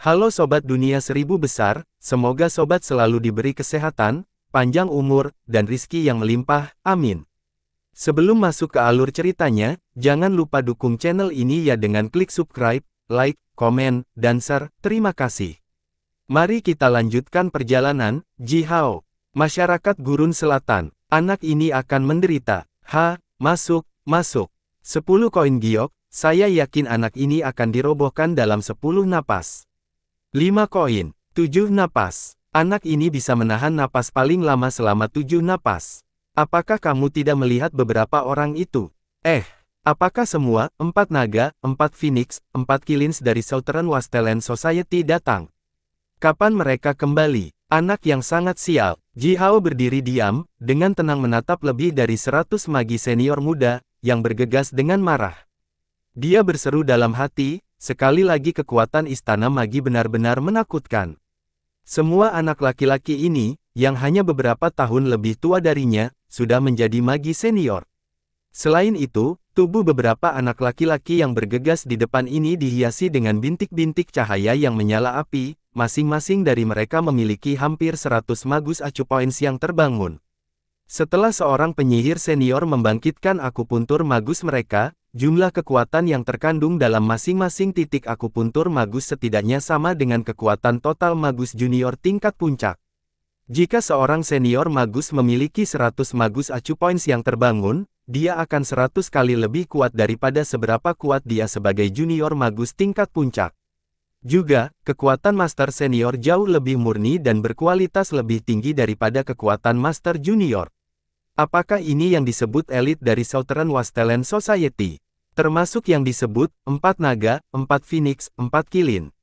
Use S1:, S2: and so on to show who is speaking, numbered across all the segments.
S1: Halo Sobat Dunia Seribu Besar, semoga Sobat selalu diberi kesehatan, panjang umur, dan rizki yang melimpah, amin. Sebelum masuk ke alur ceritanya, jangan lupa dukung channel ini ya dengan klik subscribe, like, komen, dan share, terima kasih. Mari kita lanjutkan perjalanan. Ji Hao, masyarakat Gurun Selatan, anak ini akan menderita. Masuk. 10 koin giok, saya yakin anak ini akan dirobohkan dalam 10 napas. 5 koin, 7 napas. Anak ini bisa menahan napas paling lama selama 7 napas. Apakah kamu tidak melihat beberapa orang itu? Apakah semua 4 naga, 4 phoenix, 4 killings dari Southern Wasteland Society datang? Kapan mereka kembali? Anak yang sangat sial. Ji Hao berdiri diam, dengan tenang menatap lebih dari 100 magi senior muda, yang bergegas dengan marah. Dia berseru dalam hati, sekali lagi kekuatan istana magi benar-benar menakutkan. Semua anak laki-laki ini, yang hanya beberapa tahun lebih tua darinya, sudah menjadi magi senior. Selain itu, tubuh beberapa anak laki-laki yang bergegas di depan ini dihiasi dengan bintik-bintik cahaya yang menyala api, masing-masing dari mereka memiliki hampir 100 magus acu points yang terbangun. Setelah seorang penyihir senior membangkitkan akupuntur magus mereka, jumlah kekuatan yang terkandung dalam masing-masing titik akupuntur magus setidaknya sama dengan kekuatan total magus junior tingkat puncak. Jika seorang senior magus memiliki 100 magus acu points yang terbangun, dia akan 100 kali lebih kuat daripada seberapa kuat dia sebagai junior magus tingkat puncak. Juga, kekuatan master senior jauh lebih murni dan berkualitas lebih tinggi daripada kekuatan master junior. Apakah ini yang disebut elit dari Southern Wasteland Society? Termasuk yang disebut 4 naga, 4 phoenix, 4 kilin.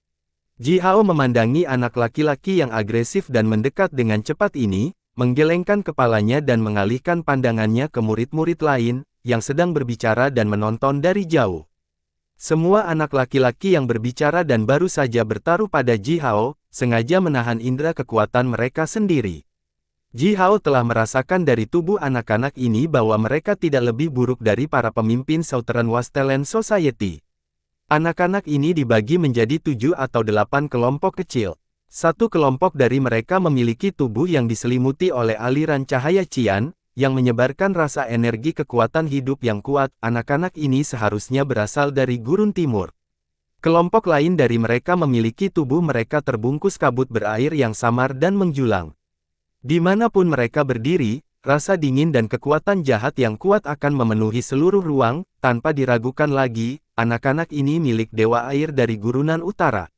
S1: Ji Hao memandangi anak laki-laki yang agresif dan mendekat dengan cepat ini, menggelengkan kepalanya dan mengalihkan pandangannya ke murid-murid lain, yang sedang berbicara dan menonton dari jauh. Semua anak laki-laki yang berbicara dan baru saja bertaruh pada Ji Hao, sengaja menahan indera kekuatan mereka sendiri. Ji Hao telah merasakan dari tubuh anak-anak ini bahwa mereka tidak lebih buruk dari para pemimpin Southern Wasteland Society. Anak-anak ini dibagi menjadi 7 atau 8 kelompok kecil. Satu kelompok dari mereka memiliki tubuh yang diselimuti oleh aliran cahaya Qian, yang menyebarkan rasa energi kekuatan hidup yang kuat. Anak-anak ini seharusnya berasal dari Gurun Timur. Kelompok lain dari mereka memiliki tubuh mereka terbungkus kabut berair yang samar dan menjulang. Dimanapun mereka berdiri, rasa dingin dan kekuatan jahat yang kuat akan memenuhi seluruh ruang, tanpa diragukan lagi, anak-anak ini milik Dewa Air dari Gurunan Utara.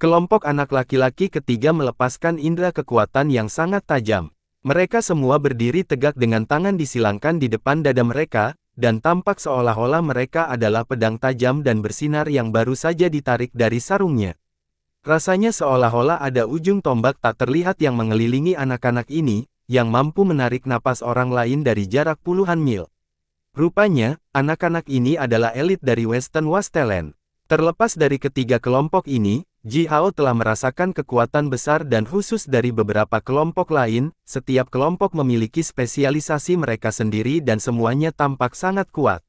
S1: Kelompok anak laki-laki ketiga melepaskan indera kekuatan yang sangat tajam. Mereka semua berdiri tegak dengan tangan disilangkan di depan dada mereka, dan tampak seolah-olah mereka adalah pedang tajam dan bersinar yang baru saja ditarik dari sarungnya. Rasanya seolah-olah ada ujung tombak tak terlihat yang mengelilingi anak-anak ini, yang mampu menarik napas orang lain dari jarak puluhan mil. Rupanya, anak-anak ini adalah elit dari Western Wasteland. Terlepas dari ketiga kelompok ini, Ji Hao telah merasakan kekuatan besar dan khusus dari beberapa kelompok lain. Setiap kelompok memiliki spesialisasi mereka sendiri dan semuanya tampak sangat kuat.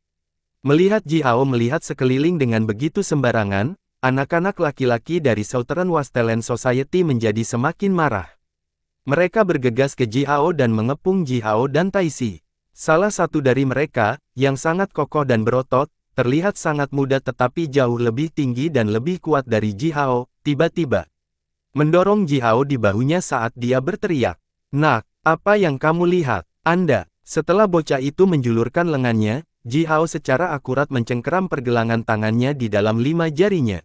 S1: Melihat Ji Hao melihat sekeliling dengan begitu sembarangan, anak-anak laki-laki dari Southern Wasteland Society menjadi semakin marah. Mereka bergegas ke Ji Hao dan mengepung Ji Hao dan Tai Si. Salah satu dari mereka, yang sangat kokoh dan berotot, terlihat sangat muda tetapi jauh lebih tinggi dan lebih kuat dari Ji Hao, tiba-tiba mendorong Ji Hao di bahunya saat dia berteriak, "Nak, apa yang kamu lihat? Anda?" Setelah bocah itu menjulurkan lengannya, Ji Hao secara akurat mencengkeram pergelangan tangannya di dalam 5 jarinya.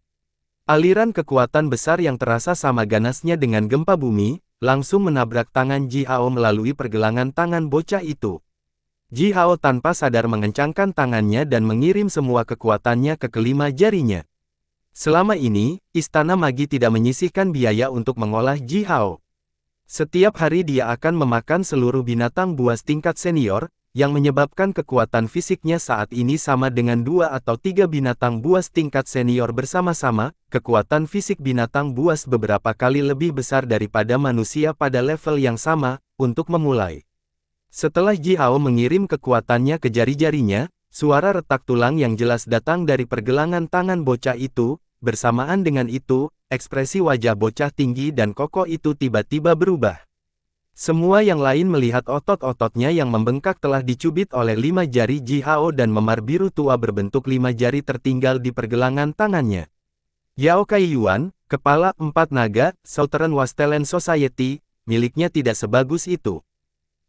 S1: Aliran kekuatan besar yang terasa sama ganasnya dengan gempa bumi, langsung menabrak tangan Ji Hao melalui pergelangan tangan bocah itu. Ji Hao tanpa sadar mengencangkan tangannya dan mengirim semua kekuatannya ke kelima jarinya. Selama ini, Istana Magi tidak menyisihkan biaya untuk mengolah Ji Hao. Setiap hari dia akan memakan seluruh binatang buas tingkat senior, yang menyebabkan kekuatan fisiknya saat ini sama dengan 2 atau 3 binatang buas tingkat senior bersama-sama. Kekuatan fisik binatang buas beberapa kali lebih besar daripada manusia pada level yang sama. Untuk memulai, setelah Ji Hao mengirim kekuatannya ke jari-jarinya, suara retak tulang yang jelas datang dari pergelangan tangan bocah itu, bersamaan dengan itu, ekspresi wajah bocah tinggi dan kokoh itu tiba-tiba berubah. Semua yang lain melihat otot-ototnya yang membengkak telah dicubit oleh 5 jari Ji Hao dan memar biru tua berbentuk 5 jari tertinggal di pergelangan tangannya. Yao Kaiyuan, kepala 4 naga, Southern Wasteland Society, miliknya tidak sebagus itu.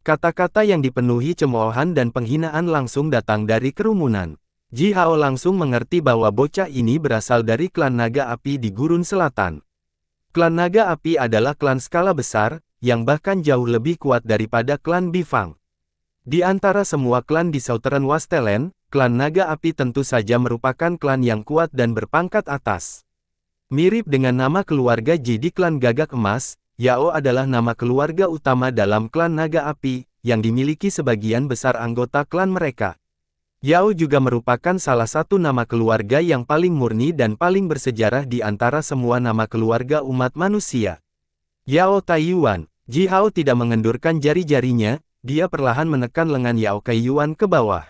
S1: Kata-kata yang dipenuhi cemoohan dan penghinaan langsung datang dari kerumunan. Ji Hao langsung mengerti bahwa bocah ini berasal dari klan naga api di Gurun Selatan. Klan naga api adalah klan skala besar, yang bahkan jauh lebih kuat daripada klan Bifang. Di antara semua klan di Southern Wasteland, klan naga api tentu saja merupakan klan yang kuat dan berpangkat atas. Mirip dengan nama keluarga Ji di klan Gagak Emas, Yao adalah nama keluarga utama dalam klan naga api, yang dimiliki sebagian besar anggota klan mereka. Yao juga merupakan salah satu nama keluarga yang paling murni dan paling bersejarah di antara semua nama keluarga umat manusia. Yao Taiyuan. Ji Hao tidak mengendurkan jari-jarinya, dia perlahan menekan lengan Yao Kaiyuan ke bawah.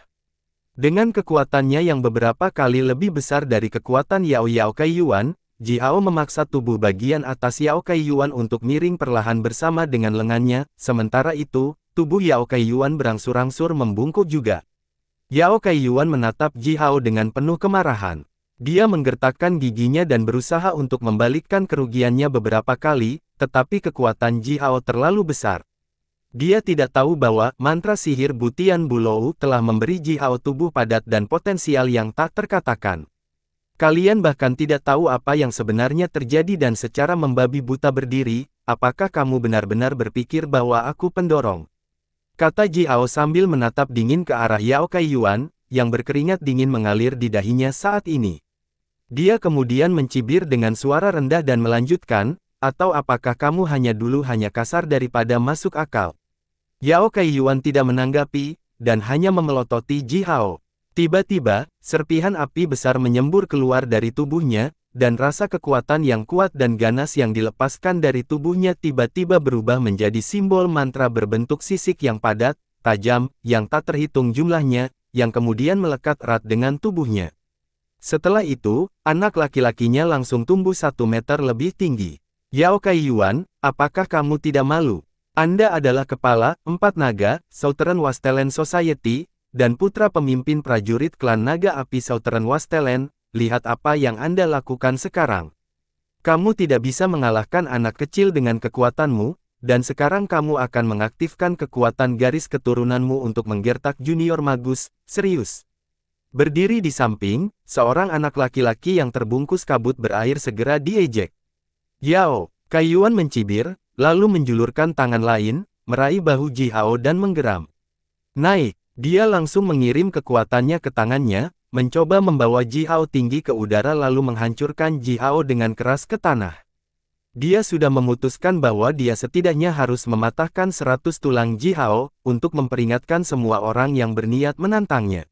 S1: Dengan kekuatannya yang beberapa kali lebih besar dari kekuatan Yao Kaiyuan, Ji Hao memaksa tubuh bagian atas Yao Kaiyuan untuk miring perlahan bersama dengan lengannya, sementara itu, tubuh Yao Kaiyuan berangsur-angsur membungkuk juga. Yao Kaiyuan menatap Ji Hao dengan penuh kemarahan. Dia menggertakkan giginya dan berusaha untuk membalikkan kerugiannya beberapa kali, tetapi kekuatan Ji Hao terlalu besar. Dia tidak tahu bahwa mantra sihir Butian Bulou telah memberi Ji Hao tubuh padat dan potensial yang tak terkatakan. Kalian bahkan tidak tahu apa yang sebenarnya terjadi dan secara membabi buta berdiri, apakah kamu benar-benar berpikir bahwa aku pendorong? Kata Ji Hao sambil menatap dingin ke arah Yao Kaiyuan, yang berkeringat dingin mengalir di dahinya saat ini. Dia kemudian mencibir dengan suara rendah dan melanjutkan, atau apakah kamu hanya kasar daripada masuk akal? Yao Kaiyuan tidak menanggapi, dan hanya memelototi Ji Hao. Tiba-tiba, serpihan api besar menyembur keluar dari tubuhnya, dan rasa kekuatan yang kuat dan ganas yang dilepaskan dari tubuhnya tiba-tiba berubah menjadi simbol mantra berbentuk sisik yang padat, tajam, yang tak terhitung jumlahnya, yang kemudian melekat erat dengan tubuhnya. Setelah itu, anak laki-lakinya langsung tumbuh 1 meter lebih tinggi. Yao Kaiyuan, apakah kamu tidak malu? Anda adalah kepala 4 naga, Southern Wasteland Society, dan putra pemimpin prajurit klan naga api Southern Wasteland, lihat apa yang Anda lakukan sekarang. Kamu tidak bisa mengalahkan anak kecil dengan kekuatanmu, dan sekarang kamu akan mengaktifkan kekuatan garis keturunanmu untuk menggertak junior magus, serius. Berdiri di samping, seorang anak laki-laki yang terbungkus kabut berair segera diejek. Yao Kaiyuan mencibir, lalu menjulurkan tangan lain, meraih bahu Ji Hao dan menggeram. Naik, dia langsung mengirim kekuatannya ke tangannya, mencoba membawa Ji Hao tinggi ke udara lalu menghancurkan Ji Hao dengan keras ke tanah. Dia sudah memutuskan bahwa dia setidaknya harus mematahkan 100 tulang Ji Hao, untuk memperingatkan semua orang yang berniat menantangnya.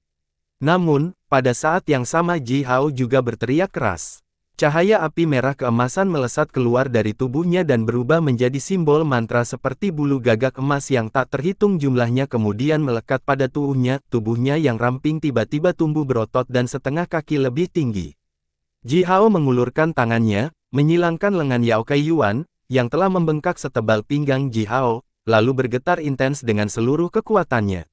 S1: Namun, pada saat yang sama Ji Hao juga berteriak keras. Cahaya api merah keemasan melesat keluar dari tubuhnya dan berubah menjadi simbol mantra seperti bulu gagak emas yang tak terhitung jumlahnya kemudian melekat pada tubuhnya yang ramping tiba-tiba tumbuh berotot dan setengah kaki lebih tinggi. Ji Hao mengulurkan tangannya, menyilangkan lengan Yao Kaiyuan, yang telah membengkak setebal pinggang Ji Hao, lalu bergetar intens dengan seluruh kekuatannya.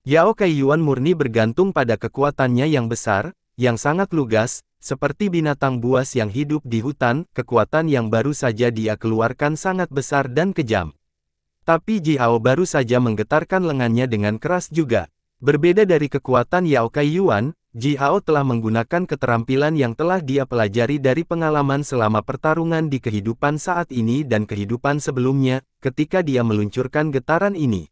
S1: Yao Kaiyuan murni bergantung pada kekuatannya yang besar, yang sangat lugas, seperti binatang buas yang hidup di hutan, kekuatan yang baru saja dia keluarkan sangat besar dan kejam. Tapi Ji Hao baru saja menggetarkan lengannya dengan keras juga. Berbeda dari kekuatan Yao Kaiyuan, Ji Hao telah menggunakan keterampilan yang telah dia pelajari dari pengalaman selama pertarungan di kehidupan saat ini dan kehidupan sebelumnya, ketika dia meluncurkan getaran ini.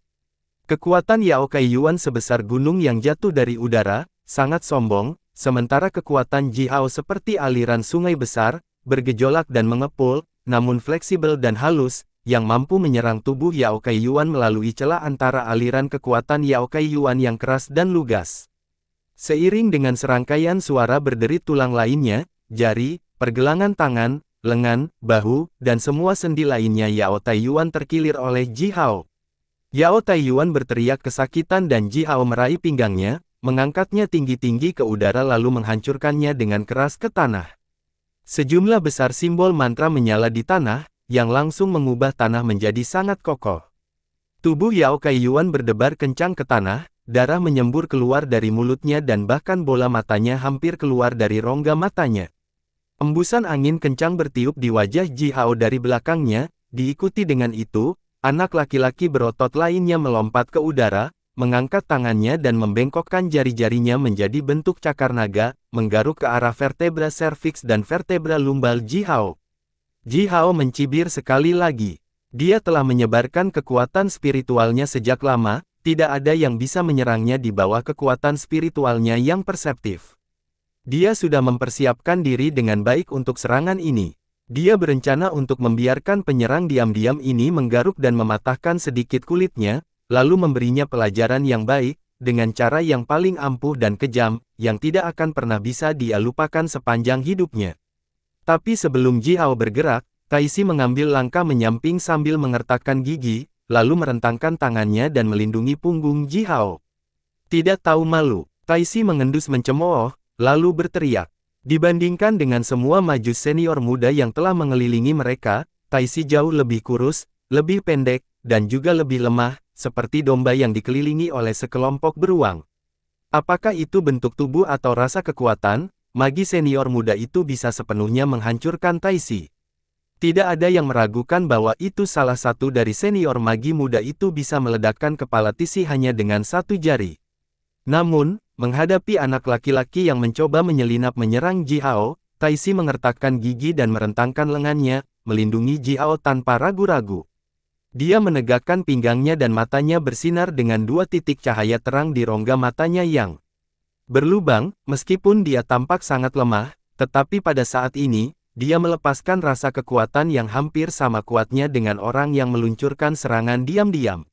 S1: Kekuatan Yao Kaiyuan sebesar gunung yang jatuh dari udara, sangat sombong, sementara kekuatan Ji Hao seperti aliran sungai besar, bergejolak dan mengepul, namun fleksibel dan halus, yang mampu menyerang tubuh Yao Kaiyuan melalui celah antara aliran kekuatan Yao Kaiyuan yang keras dan lugas. Seiring dengan serangkaian suara berderit tulang lainnya, jari, pergelangan tangan, lengan, bahu, dan semua sendi lainnya Yao Taiyuan terkilir oleh Ji Hao. Yao Taiyuan berteriak kesakitan dan Ji Hao meraih pinggangnya, mengangkatnya tinggi-tinggi ke udara lalu menghancurkannya dengan keras ke tanah. Sejumlah besar simbol mantra menyala di tanah, yang langsung mengubah tanah menjadi sangat kokoh. Tubuh Yao Kai Yuan berdebar kencang ke tanah, darah menyembur keluar dari mulutnya dan bahkan bola matanya hampir keluar dari rongga matanya. Embusan angin kencang bertiup di wajah Ji Hao dari belakangnya, diikuti dengan itu, anak laki-laki berotot lainnya melompat ke udara, mengangkat tangannya dan membengkokkan jari-jarinya menjadi bentuk cakar naga, menggaruk ke arah vertebra serviks dan vertebra lumbal Ji Hao. Ji Hao mencibir sekali lagi. Dia telah menyebarkan kekuatan spiritualnya sejak lama, tidak ada yang bisa menyerangnya di bawah kekuatan spiritualnya yang perseptif. Dia sudah mempersiapkan diri dengan baik untuk serangan ini. Dia berencana untuk membiarkan penyerang diam-diam ini menggaruk dan mematahkan sedikit kulitnya, lalu memberinya pelajaran yang baik, dengan cara yang paling ampuh dan kejam, yang tidak akan pernah bisa dia lupakan sepanjang hidupnya. Tapi sebelum Ji Hao bergerak, Taisi mengambil langkah menyamping sambil mengertakkan gigi, lalu merentangkan tangannya dan melindungi punggung Ji Hao. Tidak tahu malu, Taisi mengendus mencemooh, lalu berteriak. Dibandingkan dengan semua majus senior muda yang telah mengelilingi mereka, Taisi jauh lebih kurus, lebih pendek, dan juga lebih lemah, seperti domba yang dikelilingi oleh sekelompok beruang. Apakah itu bentuk tubuh atau rasa kekuatan? Magi senior muda itu bisa sepenuhnya menghancurkan Taisi. Tidak ada yang meragukan bahwa itu salah satu dari senior magi muda itu bisa meledakkan kepala Taisi hanya dengan satu jari. Namun, menghadapi anak laki-laki yang mencoba menyelinap menyerang Ji Hao, Taisi mengertakkan gigi dan merentangkan lengannya, melindungi Ji Hao tanpa ragu-ragu. Dia menegakkan pinggangnya dan matanya bersinar dengan dua titik cahaya terang di rongga matanya yang berlubang. Meskipun dia tampak sangat lemah, tetapi pada saat ini, dia melepaskan rasa kekuatan yang hampir sama kuatnya dengan orang yang meluncurkan serangan diam-diam.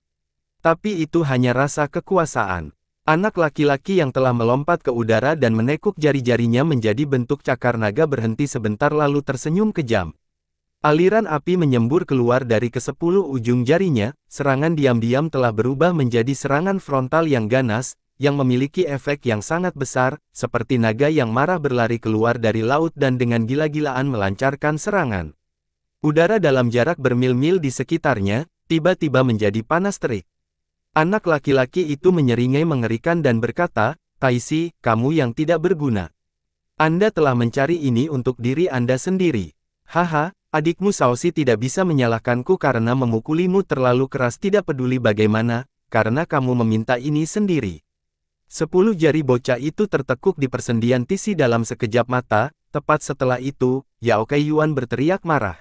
S1: Tapi itu hanya rasa kekuasaan. Anak laki-laki yang telah melompat ke udara dan menekuk jari-jarinya menjadi bentuk cakar naga berhenti sebentar lalu tersenyum kejam. Aliran api menyembur keluar dari ke-10 ujung jarinya, serangan diam-diam telah berubah menjadi serangan frontal yang ganas, yang memiliki efek yang sangat besar, seperti naga yang marah berlari keluar dari laut dan dengan gila-gilaan melancarkan serangan. Udara dalam jarak bermil-mil di sekitarnya, tiba-tiba menjadi panas terik. Anak laki-laki itu menyeringai mengerikan dan berkata, "Taisi, kamu yang tidak berguna. Anda telah mencari ini untuk diri Anda sendiri. Haha. Adikmu Shaoxi tidak bisa menyalahkanku karena memukulimu terlalu keras tidak peduli bagaimana, karena kamu meminta ini sendiri." 10 jari bocah itu tertekuk di persendian Taisi dalam sekejap mata, tepat setelah itu, Yao Kai Yuan berteriak marah.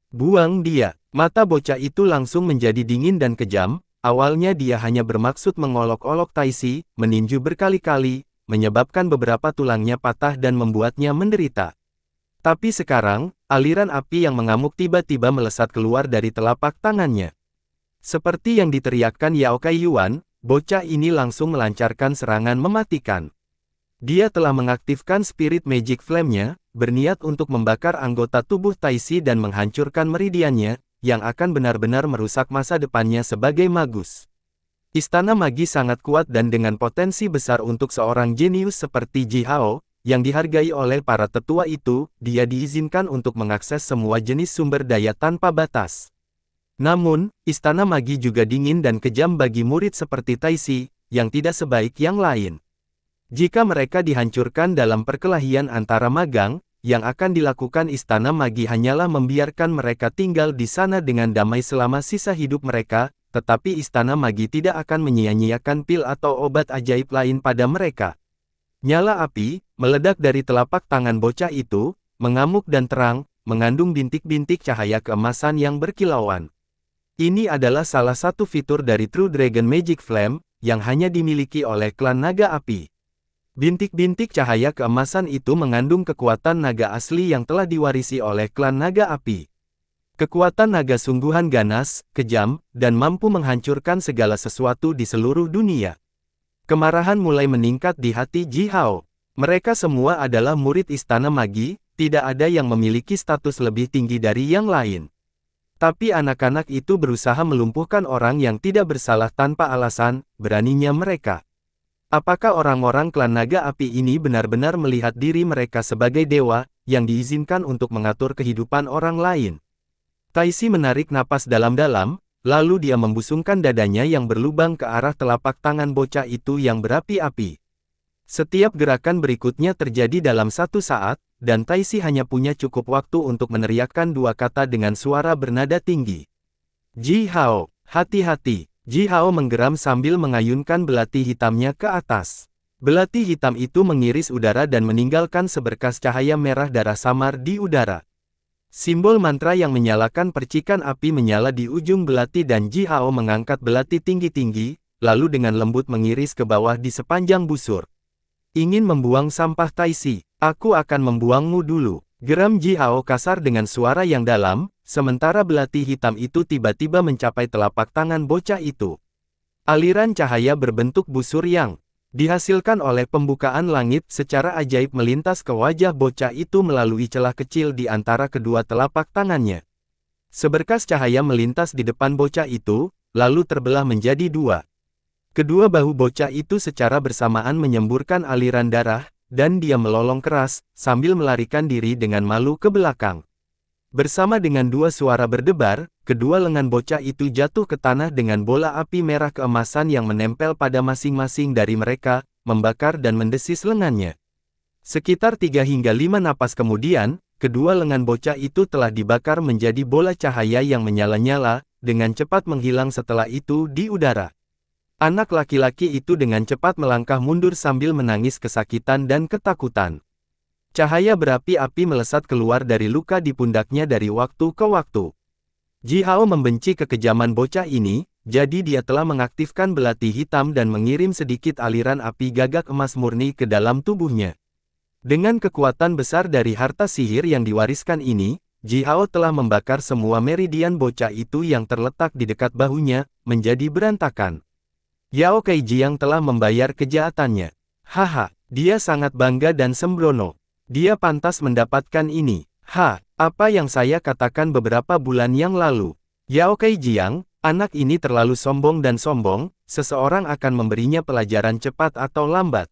S1: "Buang dia!" Mata bocah itu langsung menjadi dingin dan kejam, awalnya dia hanya bermaksud mengolok-olok Taisi, meninju berkali-kali, menyebabkan beberapa tulangnya patah dan membuatnya menderita. Tapi sekarang, aliran api yang mengamuk tiba-tiba melesat keluar dari telapak tangannya. Seperti yang diteriakkan Yao Kai Yuan, bocah ini langsung melancarkan serangan mematikan. Dia telah mengaktifkan Spirit Magic Flame-nya, berniat untuk membakar anggota tubuh Taisi dan menghancurkan meridiannya, yang akan benar-benar merusak masa depannya sebagai magus. Istana Magi sangat kuat dan dengan potensi besar untuk seorang jenius seperti Ji Hao, yang dihargai oleh para tetua itu, dia diizinkan untuk mengakses semua jenis sumber daya tanpa batas. Namun, Istana Magi juga dingin dan kejam bagi murid seperti Taisi, yang tidak sebaik yang lain. Jika mereka dihancurkan dalam perkelahian antara magang, yang akan dilakukan Istana Magi hanyalah membiarkan mereka tinggal di sana dengan damai selama sisa hidup mereka, tetapi Istana Magi tidak akan menyia-nyiakan pil atau obat ajaib lain pada mereka. Nyala api, meledak dari telapak tangan bocah itu, mengamuk dan terang, mengandung bintik-bintik cahaya keemasan yang berkilauan. Ini adalah salah satu fitur dari True Dragon Magic Flame, yang hanya dimiliki oleh klan naga api. Bintik-bintik cahaya keemasan itu mengandung kekuatan naga asli yang telah diwarisi oleh klan naga api. Kekuatan naga sungguhan ganas, kejam, dan mampu menghancurkan segala sesuatu di seluruh dunia. Kemarahan mulai meningkat di hati Ji Hao. Mereka semua adalah murid Istana Magi, tidak ada yang memiliki status lebih tinggi dari yang lain. Tapi anak-anak itu berusaha melumpuhkan orang yang tidak bersalah tanpa alasan, beraninya mereka. Apakah orang-orang klan naga api ini benar-benar melihat diri mereka sebagai dewa, yang diizinkan untuk mengatur kehidupan orang lain. Taisi menarik napas dalam-dalam, lalu dia membusungkan dadanya yang berlubang ke arah telapak tangan bocah itu yang berapi-api. Setiap gerakan berikutnya terjadi dalam satu saat, dan Taisi hanya punya cukup waktu untuk meneriakkan dua kata dengan suara bernada tinggi. Ji Hao, hati-hati. Ji Hao menggeram sambil mengayunkan belati hitamnya ke atas. Belati hitam itu mengiris udara dan meninggalkan seberkas cahaya merah darah samar di udara. Simbol mantra yang menyalakan percikan api menyala di ujung belati dan Ji Hao mengangkat belati tinggi-tinggi, lalu dengan lembut mengiris ke bawah di sepanjang busur. Ingin membuang sampah Taisi, aku akan membuangmu dulu. Geram Ji Hao kasar dengan suara yang dalam, sementara belati hitam itu tiba-tiba mencapai telapak tangan bocah itu. Aliran cahaya berbentuk busur yang dihasilkan oleh pembukaan langit secara ajaib melintas ke wajah bocah itu melalui celah kecil di antara kedua telapak tangannya. Seberkas cahaya melintas di depan bocah itu, lalu terbelah menjadi dua. Kedua bahu bocah itu secara bersamaan menyemburkan aliran darah, dan dia melolong keras, sambil melarikan diri dengan malu ke belakang. Bersama dengan dua suara berdebar, kedua lengan bocah itu jatuh ke tanah dengan bola api merah keemasan yang menempel pada masing-masing dari mereka, membakar dan mendesis lengannya. Sekitar 3 hingga 5 napas kemudian, kedua lengan bocah itu telah dibakar menjadi bola cahaya yang menyala-nyala, dengan cepat menghilang setelah itu di udara. Anak laki-laki itu dengan cepat melangkah mundur sambil menangis kesakitan dan ketakutan. Cahaya berapi-api melesat keluar dari luka di pundaknya dari waktu ke waktu. Ji Hao membenci kekejaman bocah ini, jadi dia telah mengaktifkan belati hitam dan mengirim sedikit aliran api gagak emas murni ke dalam tubuhnya. Dengan kekuatan besar dari harta sihir yang diwariskan ini, Ji Hao telah membakar semua meridian bocah itu yang terletak di dekat bahunya, menjadi berantakan. Yao Kaijiang telah membayar kejahatannya. Haha, dia sangat bangga dan sembrono. Dia pantas mendapatkan ini. Apa yang saya katakan beberapa bulan yang lalu. Yao Kaijiang, anak ini terlalu sombong dan sombong, seseorang akan memberinya pelajaran cepat atau lambat.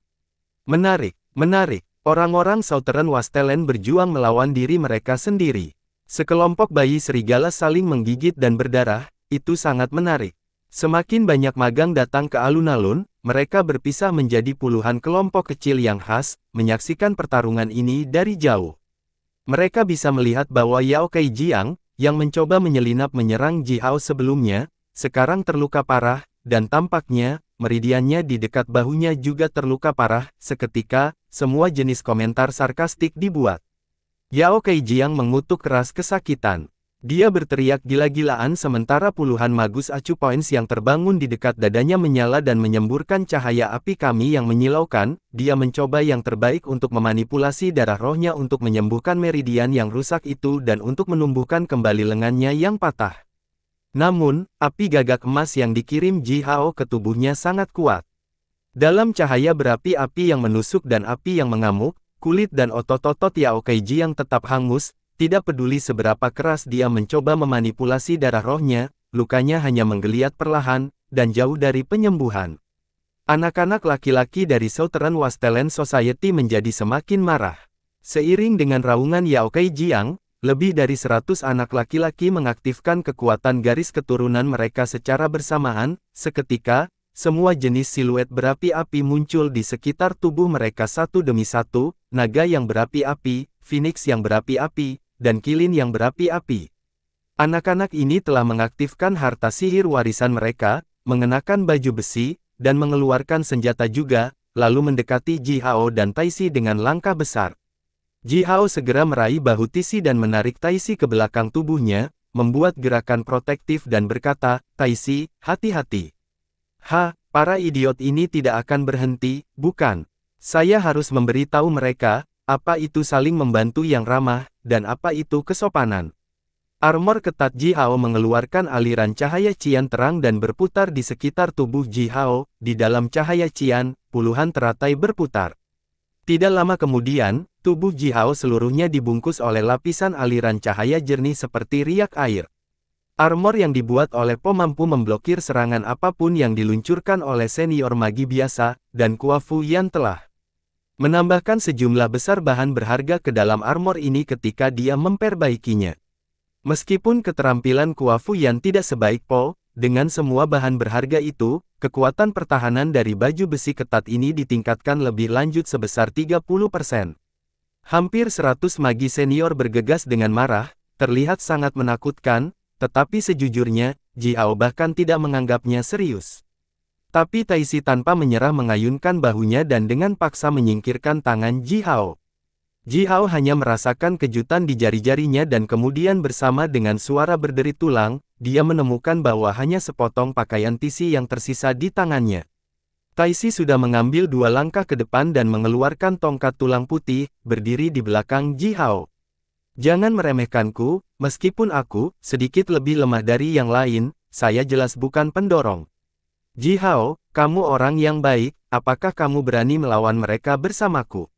S1: Menarik, menarik. Orang-orang Southern Wastelen berjuang melawan diri mereka sendiri. Sekelompok bayi serigala saling menggigit dan berdarah, itu sangat menarik. Semakin banyak magang datang ke alun-alun, mereka berpisah menjadi puluhan kelompok kecil yang khas, menyaksikan pertarungan ini dari jauh. Mereka bisa melihat bahwa Yao Kaijiang, yang mencoba menyelinap menyerang Ji Hao sebelumnya, sekarang terluka parah, dan tampaknya, meridiannya di dekat bahunya juga terluka parah. Seketika, semua jenis komentar sarkastik dibuat. Yao Kaijiang mengutuk keras kesakitan. Dia berteriak gila-gilaan sementara puluhan magus acu points yang terbangun di dekat dadanya menyala dan menyemburkan cahaya api kami yang menyilaukan. Dia mencoba yang terbaik untuk memanipulasi darah rohnya untuk menyembuhkan meridian yang rusak itu dan untuk menumbuhkan kembali lengannya yang patah. Namun, api gagak emas yang dikirim Ji Hao ke tubuhnya sangat kuat. Dalam cahaya berapi-api yang menusuk dan api yang mengamuk, kulit dan otot-otot Yao Kaijiang tetap hangus. Tidak peduli seberapa keras dia mencoba memanipulasi darah rohnya, lukanya hanya menggeliat perlahan, dan jauh dari penyembuhan. Anak-anak laki-laki dari Southern Wastelen Society menjadi semakin marah. Seiring dengan raungan Yao Kaijiang, lebih dari 100 anak laki-laki mengaktifkan kekuatan garis keturunan mereka secara bersamaan. Seketika, semua jenis siluet berapi-api muncul di sekitar tubuh mereka satu demi satu, naga yang berapi-api, phoenix yang berapi-api, dan kilin yang berapi-api. Anak-anak ini telah mengaktifkan harta sihir warisan mereka, mengenakan baju besi, dan mengeluarkan senjata juga, lalu mendekati Ji Hao dan Taisi dengan langkah besar. Ji Hao segera meraih bahu Taisi dan menarik Taisi ke belakang tubuhnya, membuat gerakan protektif dan berkata, "Taisi, hati-hati. Para idiot ini tidak akan berhenti, bukan? Saya harus memberitahu mereka, apa itu saling membantu yang ramah, dan apa itu kesopanan." Armor ketat Ji Hao mengeluarkan aliran cahaya cian terang dan berputar di sekitar tubuh Ji Hao. Di dalam cahaya cian, puluhan teratai berputar. Tidak lama kemudian, tubuh Ji Hao seluruhnya dibungkus oleh lapisan aliran cahaya jernih seperti riak air. Armor yang dibuat oleh Po mampu memblokir serangan apapun yang diluncurkan oleh senior magi biasa, dan Kuafu Yan telah menambahkan sejumlah besar bahan berharga ke dalam armor ini ketika dia memperbaikinya. Meskipun keterampilan Kuo-fu Yan tidak sebaik Po, dengan semua bahan berharga itu, kekuatan pertahanan dari baju besi ketat ini ditingkatkan lebih lanjut sebesar 30%. Hampir 100 magi senior bergegas dengan marah, terlihat sangat menakutkan, tetapi sejujurnya, Ji Hao bahkan tidak menganggapnya serius. Tapi Taisi tanpa menyerah mengayunkan bahunya dan dengan paksa menyingkirkan tangan Ji Hao. Ji Hao hanya merasakan kejutan di jari-jarinya dan kemudian bersama dengan suara berderit tulang, dia menemukan bahwa hanya sepotong pakaian tisi yang tersisa di tangannya. Taisi sudah mengambil 2 langkah ke depan dan mengeluarkan tongkat tulang putih, berdiri di belakang Ji Hao. Jangan meremehkanku, meskipun aku sedikit lebih lemah dari yang lain, saya jelas bukan pendorong. Ji Hao, kamu orang yang baik, apakah kamu berani melawan mereka bersamaku?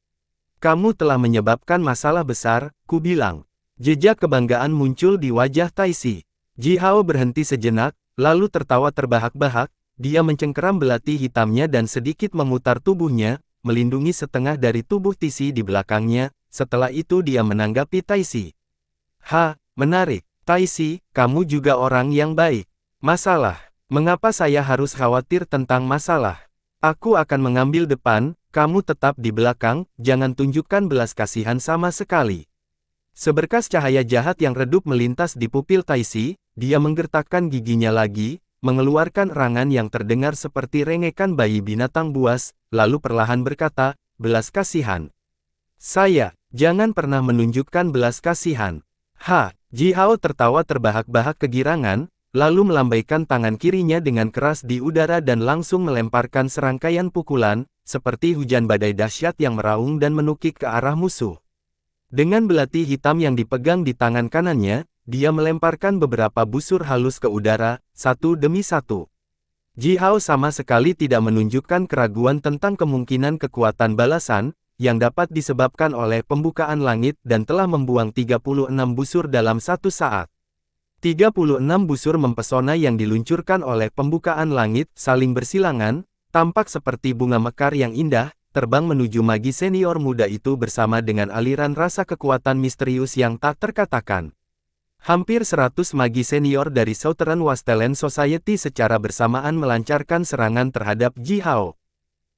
S1: Kamu telah menyebabkan masalah besar, ku bilang. Jejak kebanggaan muncul di wajah Taisi. Ji Hao berhenti sejenak, lalu tertawa terbahak-bahak, dia mencengkeram belati hitamnya dan sedikit memutar tubuhnya, melindungi setengah dari tubuh Taisi di belakangnya. Setelah itu dia menanggapi Taisi. Menarik. Taisi, kamu juga orang yang baik. Masalah. Mengapa saya harus khawatir tentang masalah? Aku akan mengambil depan, kamu tetap di belakang, jangan tunjukkan belas kasihan sama sekali. Seberkas cahaya jahat yang redup melintas di pupil Taisi, dia menggertakkan giginya lagi, mengeluarkan erangan yang terdengar seperti rengekan bayi binatang buas, lalu perlahan berkata, belas kasihan. Jangan pernah menunjukkan belas kasihan. Ji Hao tertawa terbahak-bahak kegirangan, lalu melambaikan tangan kirinya dengan keras di udara dan langsung melemparkan serangkaian pukulan, seperti hujan badai dahsyat yang meraung dan menukik ke arah musuh. Dengan belati hitam yang dipegang di tangan kanannya, dia melemparkan beberapa busur halus ke udara, satu demi satu. Ji Hao sama sekali tidak menunjukkan keraguan tentang kemungkinan kekuatan balasan, yang dapat disebabkan oleh pembukaan langit dan telah membuang 36 busur dalam satu saat. 36 busur mempesona yang diluncurkan oleh pembukaan langit saling bersilangan, tampak seperti bunga mekar yang indah, terbang menuju magi senior muda itu bersama dengan aliran rasa kekuatan misterius yang tak terkatakan. Hampir 100 magi senior dari Southern Wasteland Society secara bersamaan melancarkan serangan terhadap Ji Hao.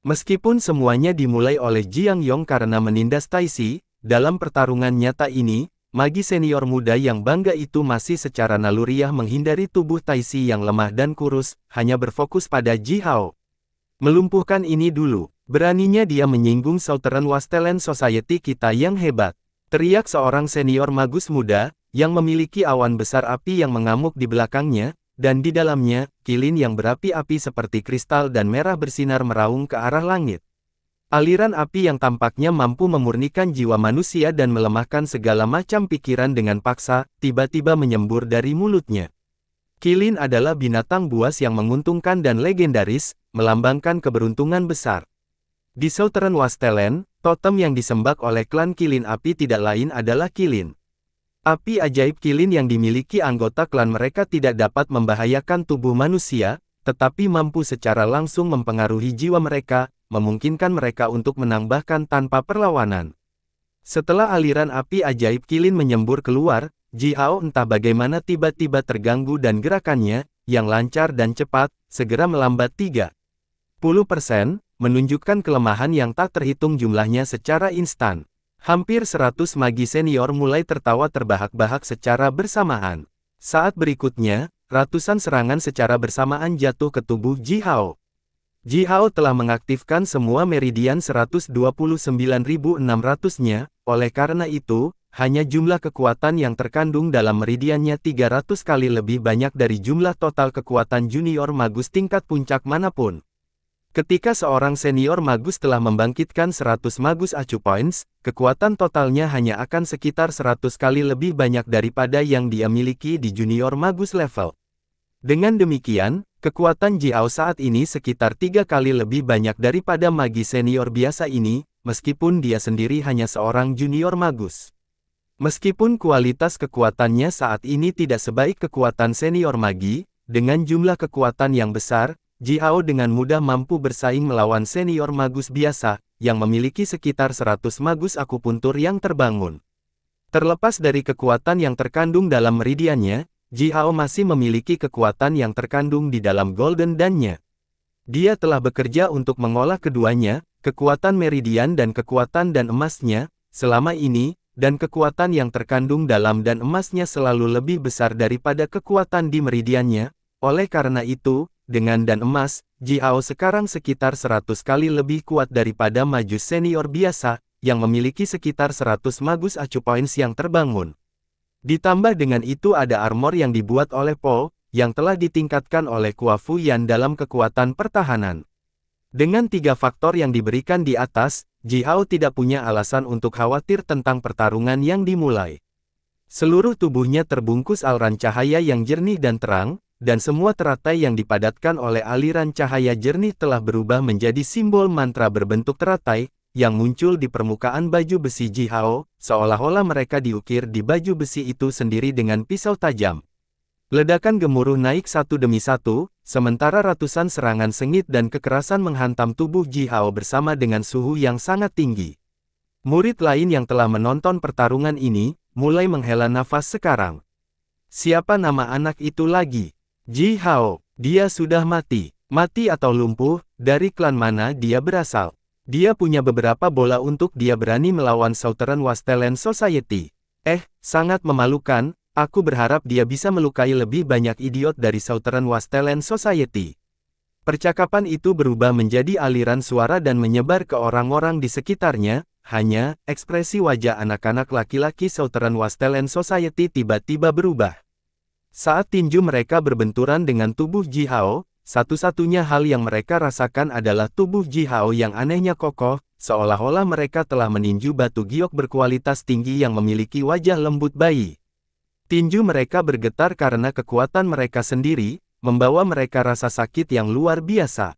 S1: Meskipun semuanya dimulai oleh Jiang Yong karena menindas Taisi, dalam pertarungan nyata ini, magi senior muda yang bangga itu masih secara naluriah menghindari tubuh Taisi yang lemah dan kurus, hanya berfokus pada Ji Hao. Melumpuhkan ini dulu, beraninya dia menyinggung Southern Wasteland Society kita yang hebat. Teriak seorang senior magus muda, yang memiliki awan besar api yang mengamuk di belakangnya, dan di dalamnya, kilin yang berapi-api seperti kristal dan merah bersinar meraung ke arah langit. Aliran api yang tampaknya mampu memurnikan jiwa manusia dan melemahkan segala macam pikiran dengan paksa, tiba-tiba menyembur dari mulutnya. Kilin adalah binatang buas yang menguntungkan dan legendaris, melambangkan keberuntungan besar. Di Southern Wasteland, totem yang disembah oleh klan Kilin Api tidak lain adalah Kilin. Api ajaib Kilin yang dimiliki anggota klan mereka tidak dapat membahayakan tubuh manusia, tetapi mampu secara langsung mempengaruhi jiwa mereka, memungkinkan mereka untuk menambahkan tanpa perlawanan. Setelah aliran api ajaib Kilin menyembur keluar, Ji Hao entah bagaimana tiba-tiba terganggu dan gerakannya, yang lancar dan cepat, segera melambat 30%, menunjukkan kelemahan yang tak terhitung jumlahnya secara instan. Hampir 100 magi senior mulai tertawa terbahak-bahak secara bersamaan. Saat berikutnya, ratusan serangan secara bersamaan jatuh ke tubuh Ji Hao. Ji Hao telah mengaktifkan semua meridian 129.600-nya, oleh karena itu, hanya jumlah kekuatan yang terkandung dalam meridiannya 300 kali lebih banyak dari jumlah total kekuatan junior magus tingkat puncak manapun. Ketika seorang senior magus telah membangkitkan 100 magus acu points, kekuatan totalnya hanya akan sekitar 100 kali lebih banyak daripada yang dia miliki di junior magus level. Dengan demikian, kekuatan Ji Hao saat ini sekitar 3 kali lebih banyak daripada magi senior biasa ini, meskipun dia sendiri hanya seorang junior magus. Meskipun kualitas kekuatannya saat ini tidak sebaik kekuatan senior magi, dengan jumlah kekuatan yang besar, Ji Hao dengan mudah mampu bersaing melawan senior magus biasa, yang memiliki sekitar 100 magus akupuntur yang terbangun. Terlepas dari kekuatan yang terkandung dalam meridiannya, Ji Hao masih memiliki kekuatan yang terkandung di dalam Golden Dawn-nya. Dia telah bekerja untuk mengolah keduanya, kekuatan meridian dan kekuatan dan emasnya, selama ini, dan kekuatan yang terkandung dalam dan emasnya selalu lebih besar daripada kekuatan di meridiannya. Oleh karena itu, dengan dan emas, Ji Hao sekarang sekitar 100 kali lebih kuat daripada majus senior biasa, yang memiliki sekitar 100 magus acu points yang terbangun. Ditambah dengan itu ada armor yang dibuat oleh Po, yang telah ditingkatkan oleh Kua Fu Yan dalam kekuatan pertahanan. Dengan 3 faktor yang diberikan di atas, Ji Hao tidak punya alasan untuk khawatir tentang pertarungan yang dimulai. Seluruh tubuhnya terbungkus aliran cahaya yang jernih dan terang, dan semua teratai yang dipadatkan oleh aliran cahaya jernih telah berubah menjadi simbol mantra berbentuk teratai, yang muncul di permukaan baju besi Ji Hao, seolah-olah mereka diukir di baju besi itu sendiri dengan pisau tajam. Ledakan gemuruh naik satu demi satu, sementara ratusan serangan sengit dan kekerasan menghantam tubuh Ji Hao bersama dengan suhu yang sangat tinggi. Murid lain yang telah menonton pertarungan ini, mulai menghela nafas sekarang. Siapa nama anak itu lagi? Ji Hao, dia sudah mati. Mati atau lumpuh, dari klan mana dia berasal? Dia punya beberapa bola untuk dia berani melawan Southern Wasteland Society. Sangat memalukan, aku berharap dia bisa melukai lebih banyak idiot dari Southern Wasteland Society. Percakapan itu berubah menjadi aliran suara dan menyebar ke orang-orang di sekitarnya, hanya, ekspresi wajah anak-anak laki-laki Southern Wasteland Society tiba-tiba berubah. Saat tinju mereka berbenturan dengan tubuh Ji Hao, satu-satunya hal yang mereka rasakan adalah tubuh Ji Hao yang anehnya kokoh, seolah-olah mereka telah meninju batu giok berkualitas tinggi yang memiliki wajah lembut bayi. Tinju mereka bergetar karena kekuatan mereka sendiri, membawa mereka rasa sakit yang luar biasa.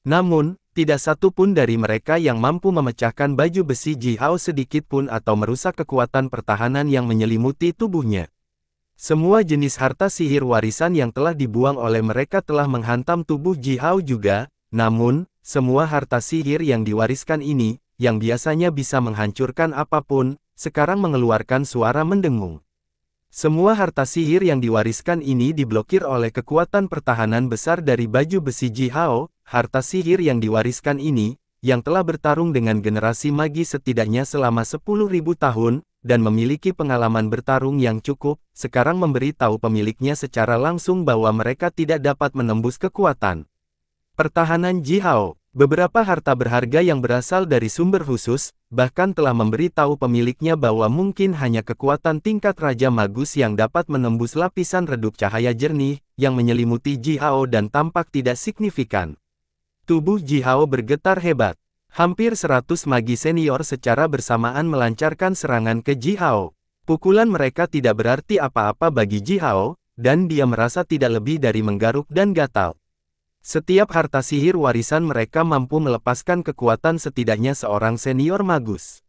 S1: Namun, tidak satu pun dari mereka yang mampu memecahkan baju besi Ji Hao sedikit pun atau merusak kekuatan pertahanan yang menyelimuti tubuhnya. Semua jenis harta sihir warisan yang telah dibuang oleh mereka telah menghantam tubuh Ji Hao juga, namun, semua harta sihir yang diwariskan ini, yang biasanya bisa menghancurkan apapun, sekarang mengeluarkan suara mendengung. Semua harta sihir yang diwariskan ini diblokir oleh kekuatan pertahanan besar dari baju besi Ji Hao. Harta sihir yang diwariskan ini, yang telah bertarung dengan generasi magi setidaknya selama 10.000 tahun, dan memiliki pengalaman bertarung yang cukup, sekarang memberi tahu pemiliknya secara langsung bahwa mereka tidak dapat menembus kekuatan pertahanan Ji Hao. Beberapa harta berharga yang berasal dari sumber khusus, bahkan telah memberi tahu pemiliknya bahwa mungkin hanya kekuatan tingkat Raja Magus yang dapat menembus lapisan redup cahaya jernih, yang menyelimuti Ji Hao dan tampak tidak signifikan. Tubuh Ji Hao bergetar hebat. Hampir 100 magi senior secara bersamaan melancarkan serangan ke Ji Hao. Pukulan mereka tidak berarti apa-apa bagi Ji Hao, dan dia merasa tidak lebih dari menggaruk dan gatal. Setiap harta sihir warisan mereka mampu melepaskan kekuatan setidaknya seorang senior magus.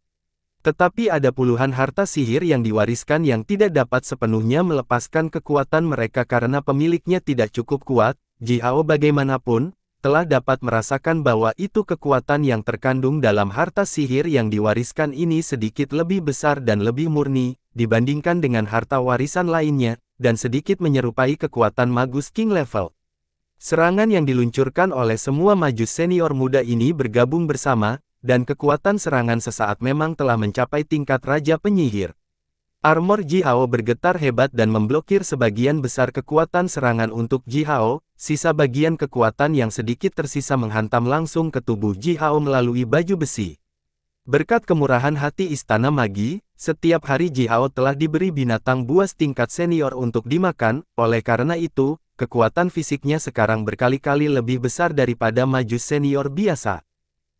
S1: Tetapi ada puluhan harta sihir yang diwariskan yang tidak dapat sepenuhnya melepaskan kekuatan mereka karena pemiliknya tidak cukup kuat. Ji Hao bagaimanapun, telah dapat merasakan bahwa itu kekuatan yang terkandung dalam harta sihir yang diwariskan ini sedikit lebih besar dan lebih murni, dibandingkan dengan harta warisan lainnya, dan sedikit menyerupai kekuatan magus king level. Serangan yang diluncurkan oleh semua majus senior muda ini bergabung bersama, dan kekuatan serangan sesaat memang telah mencapai tingkat Raja Penyihir. Armor Ji Hao bergetar hebat dan memblokir sebagian besar kekuatan serangan untuk Ji Hao, sisa bagian kekuatan yang sedikit tersisa menghantam langsung ke tubuh Ji Hao melalui baju besi. Berkat kemurahan hati Istana Magi, setiap hari Ji Hao telah diberi binatang buas tingkat senior untuk dimakan, oleh karena itu, kekuatan fisiknya sekarang berkali-kali lebih besar daripada majus senior biasa.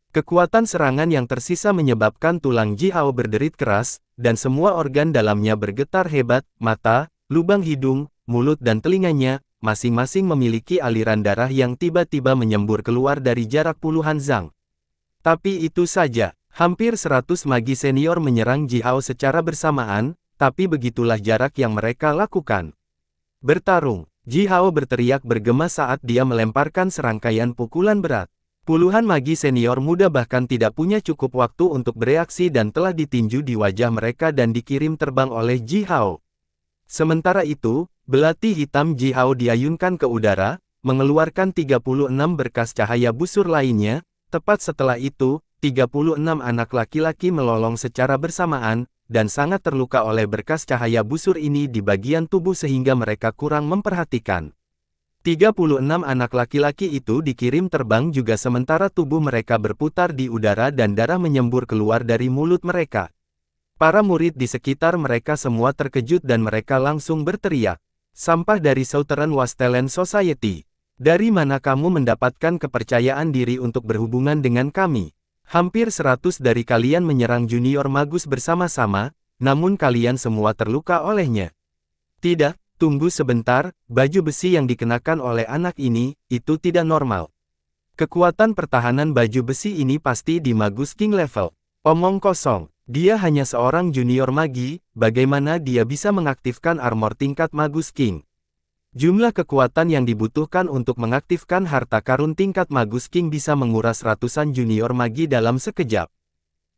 S1: Kekuatan serangan yang tersisa menyebabkan tulang Ji Hao berderit keras, dan semua organ dalamnya bergetar hebat, mata, lubang hidung, mulut dan telinganya, masing-masing memiliki aliran darah yang tiba-tiba menyembur keluar dari jarak puluhan zang. Tapi itu saja, hampir 100 magi senior menyerang Ji Hao secara bersamaan, tapi begitulah jarak yang mereka lakukan. Bertarung. Ji Hao berteriak bergema saat dia melemparkan serangkaian pukulan berat. Puluhan magi senior muda bahkan tidak punya cukup waktu untuk bereaksi dan telah ditinju di wajah mereka dan dikirim terbang oleh Ji Hao. Sementara itu, belati hitam Ji Hao diayunkan ke udara, mengeluarkan 36 berkas cahaya busur lainnya. Tepat setelah itu, 36 anak laki-laki melolong secara bersamaan, dan sangat terluka oleh berkas cahaya busur ini di bagian tubuh sehingga mereka kurang memperhatikan. 36 anak laki-laki itu dikirim terbang juga sementara tubuh mereka berputar di udara dan darah menyembur keluar dari mulut mereka. Para murid di sekitar mereka semua terkejut dan mereka langsung berteriak. Sampah dari Southern Wastland Society. Dari mana kamu mendapatkan kepercayaan diri untuk berhubungan dengan kami? Hampir 100 dari kalian menyerang junior magus bersama-sama, namun kalian semua terluka olehnya. Tidak, tunggu sebentar, baju besi yang dikenakan oleh anak ini, itu tidak normal. Kekuatan pertahanan baju besi ini pasti di Magus King level. Omong kosong, dia hanya seorang junior magi, bagaimana dia bisa mengaktifkan armor tingkat Magus King? Jumlah kekuatan yang dibutuhkan untuk mengaktifkan harta karun tingkat Magus King bisa menguras ratusan junior magi dalam sekejap.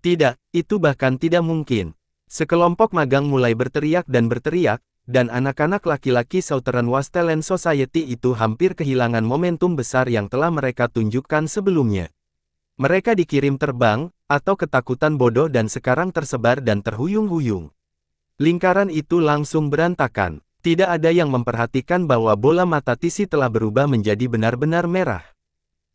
S1: Tidak, itu bahkan tidak mungkin. Sekelompok magang mulai berteriak, dan anak-anak laki-laki Southern Wastland Society itu hampir kehilangan momentum besar yang telah mereka tunjukkan sebelumnya. Mereka dikirim terbang, atau ketakutan bodoh dan sekarang tersebar dan terhuyung-huyung. Lingkaran itu langsung berantakan. Tidak ada yang memperhatikan bahwa bola mata Tisi telah berubah menjadi benar-benar merah.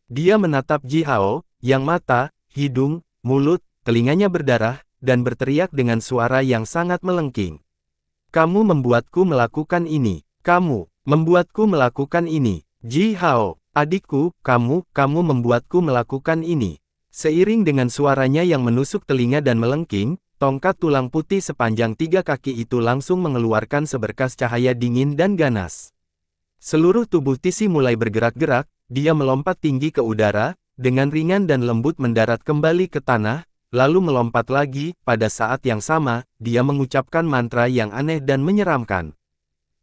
S1: Dia menatap Ji Hao, yang mata, hidung, mulut, telinganya berdarah, dan berteriak dengan suara yang sangat melengking. Kamu membuatku melakukan ini. Kamu membuatku melakukan ini. Ji Hao, adikku, kamu membuatku melakukan ini. Seiring dengan suaranya yang menusuk telinga dan melengking, tongkat tulang putih sepanjang 3 kaki itu langsung mengeluarkan seberkas cahaya dingin dan ganas. Seluruh tubuh Tisi mulai bergerak-gerak, dia melompat tinggi ke udara, dengan ringan dan lembut mendarat kembali ke tanah, lalu melompat lagi. Pada saat yang sama, dia mengucapkan mantra yang aneh dan menyeramkan.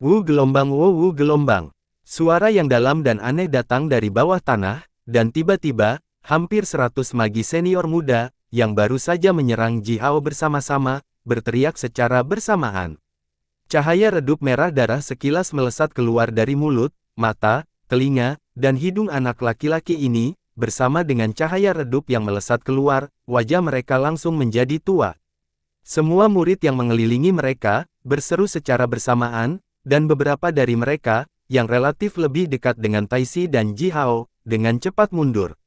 S1: Wu gelombang, wu gelombang. Suara yang dalam dan aneh datang dari bawah tanah, dan tiba-tiba, hampir 100 magi senior muda, yang baru saja menyerang Ji Hao bersama-sama, berteriak secara bersamaan. Cahaya redup merah darah sekilas melesat keluar dari mulut, mata, telinga, dan hidung anak laki-laki ini, bersama dengan cahaya redup yang melesat keluar, wajah mereka langsung menjadi tua. Semua murid yang mengelilingi mereka, berseru secara bersamaan, dan beberapa dari mereka, yang relatif lebih dekat dengan Taisi dan Ji Hao, dengan cepat mundur.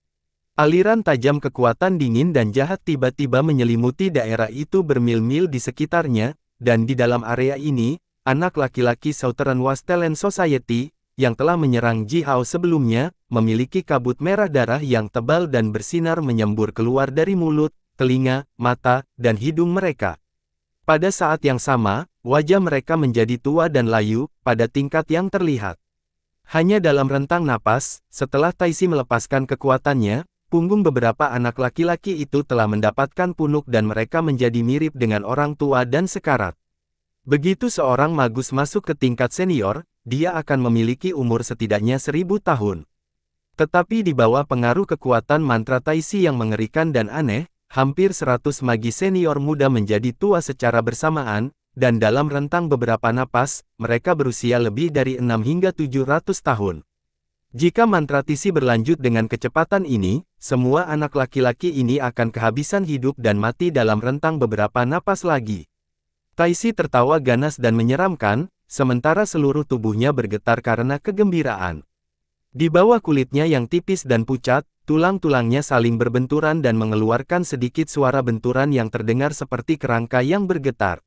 S1: Aliran tajam kekuatan dingin dan jahat tiba-tiba menyelimuti daerah itu bermil-mil di sekitarnya, dan di dalam area ini, anak laki-laki Southern Wastland Society, yang telah menyerang Ji Hao sebelumnya, memiliki kabut merah darah yang tebal dan bersinar menyembur keluar dari mulut, telinga, mata, dan hidung mereka. Pada saat yang sama, wajah mereka menjadi tua dan layu, pada tingkat yang terlihat. Hanya dalam rentang napas, setelah Taisi melepaskan kekuatannya, punggung beberapa anak laki-laki itu telah mendapatkan punuk dan mereka menjadi mirip dengan orang tua dan sekarat. Begitu seorang magus masuk ke tingkat senior, dia akan memiliki umur setidaknya 1000 tahun. Tetapi di bawah pengaruh kekuatan mantra Taisi yang mengerikan dan aneh, hampir 100 magi senior muda menjadi tua secara bersamaan, dan dalam rentang beberapa napas, mereka berusia lebih dari 6 hingga 700 tahun. Jika mantra Tisi berlanjut dengan kecepatan ini, semua anak laki-laki ini akan kehabisan hidup dan mati dalam rentang beberapa napas lagi. Taisi tertawa ganas dan menyeramkan, sementara seluruh tubuhnya bergetar karena kegembiraan. Di bawah kulitnya yang tipis dan pucat, tulang-tulangnya saling berbenturan dan mengeluarkan sedikit suara benturan yang terdengar seperti kerangka yang bergetar.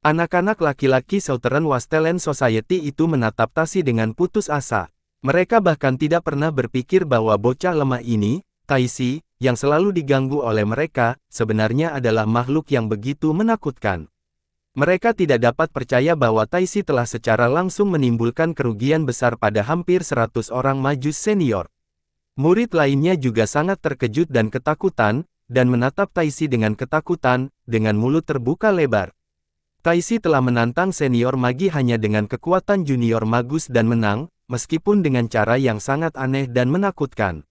S1: Anak-anak laki-laki Southern Wastland Society itu menatap Taisi dengan putus asa. Mereka bahkan tidak pernah berpikir bahwa bocah lemah ini, Taisi, yang selalu diganggu oleh mereka, sebenarnya adalah makhluk yang begitu menakutkan. Mereka tidak dapat percaya bahwa Taisi telah secara langsung menimbulkan kerugian besar pada hampir 100 orang majus senior. Murid lainnya juga sangat terkejut dan ketakutan, dan menatap Taisi dengan ketakutan, dengan mulut terbuka lebar. Taisi telah menantang senior magi hanya dengan kekuatan junior magus dan menang, meskipun dengan cara yang sangat aneh dan menakutkan.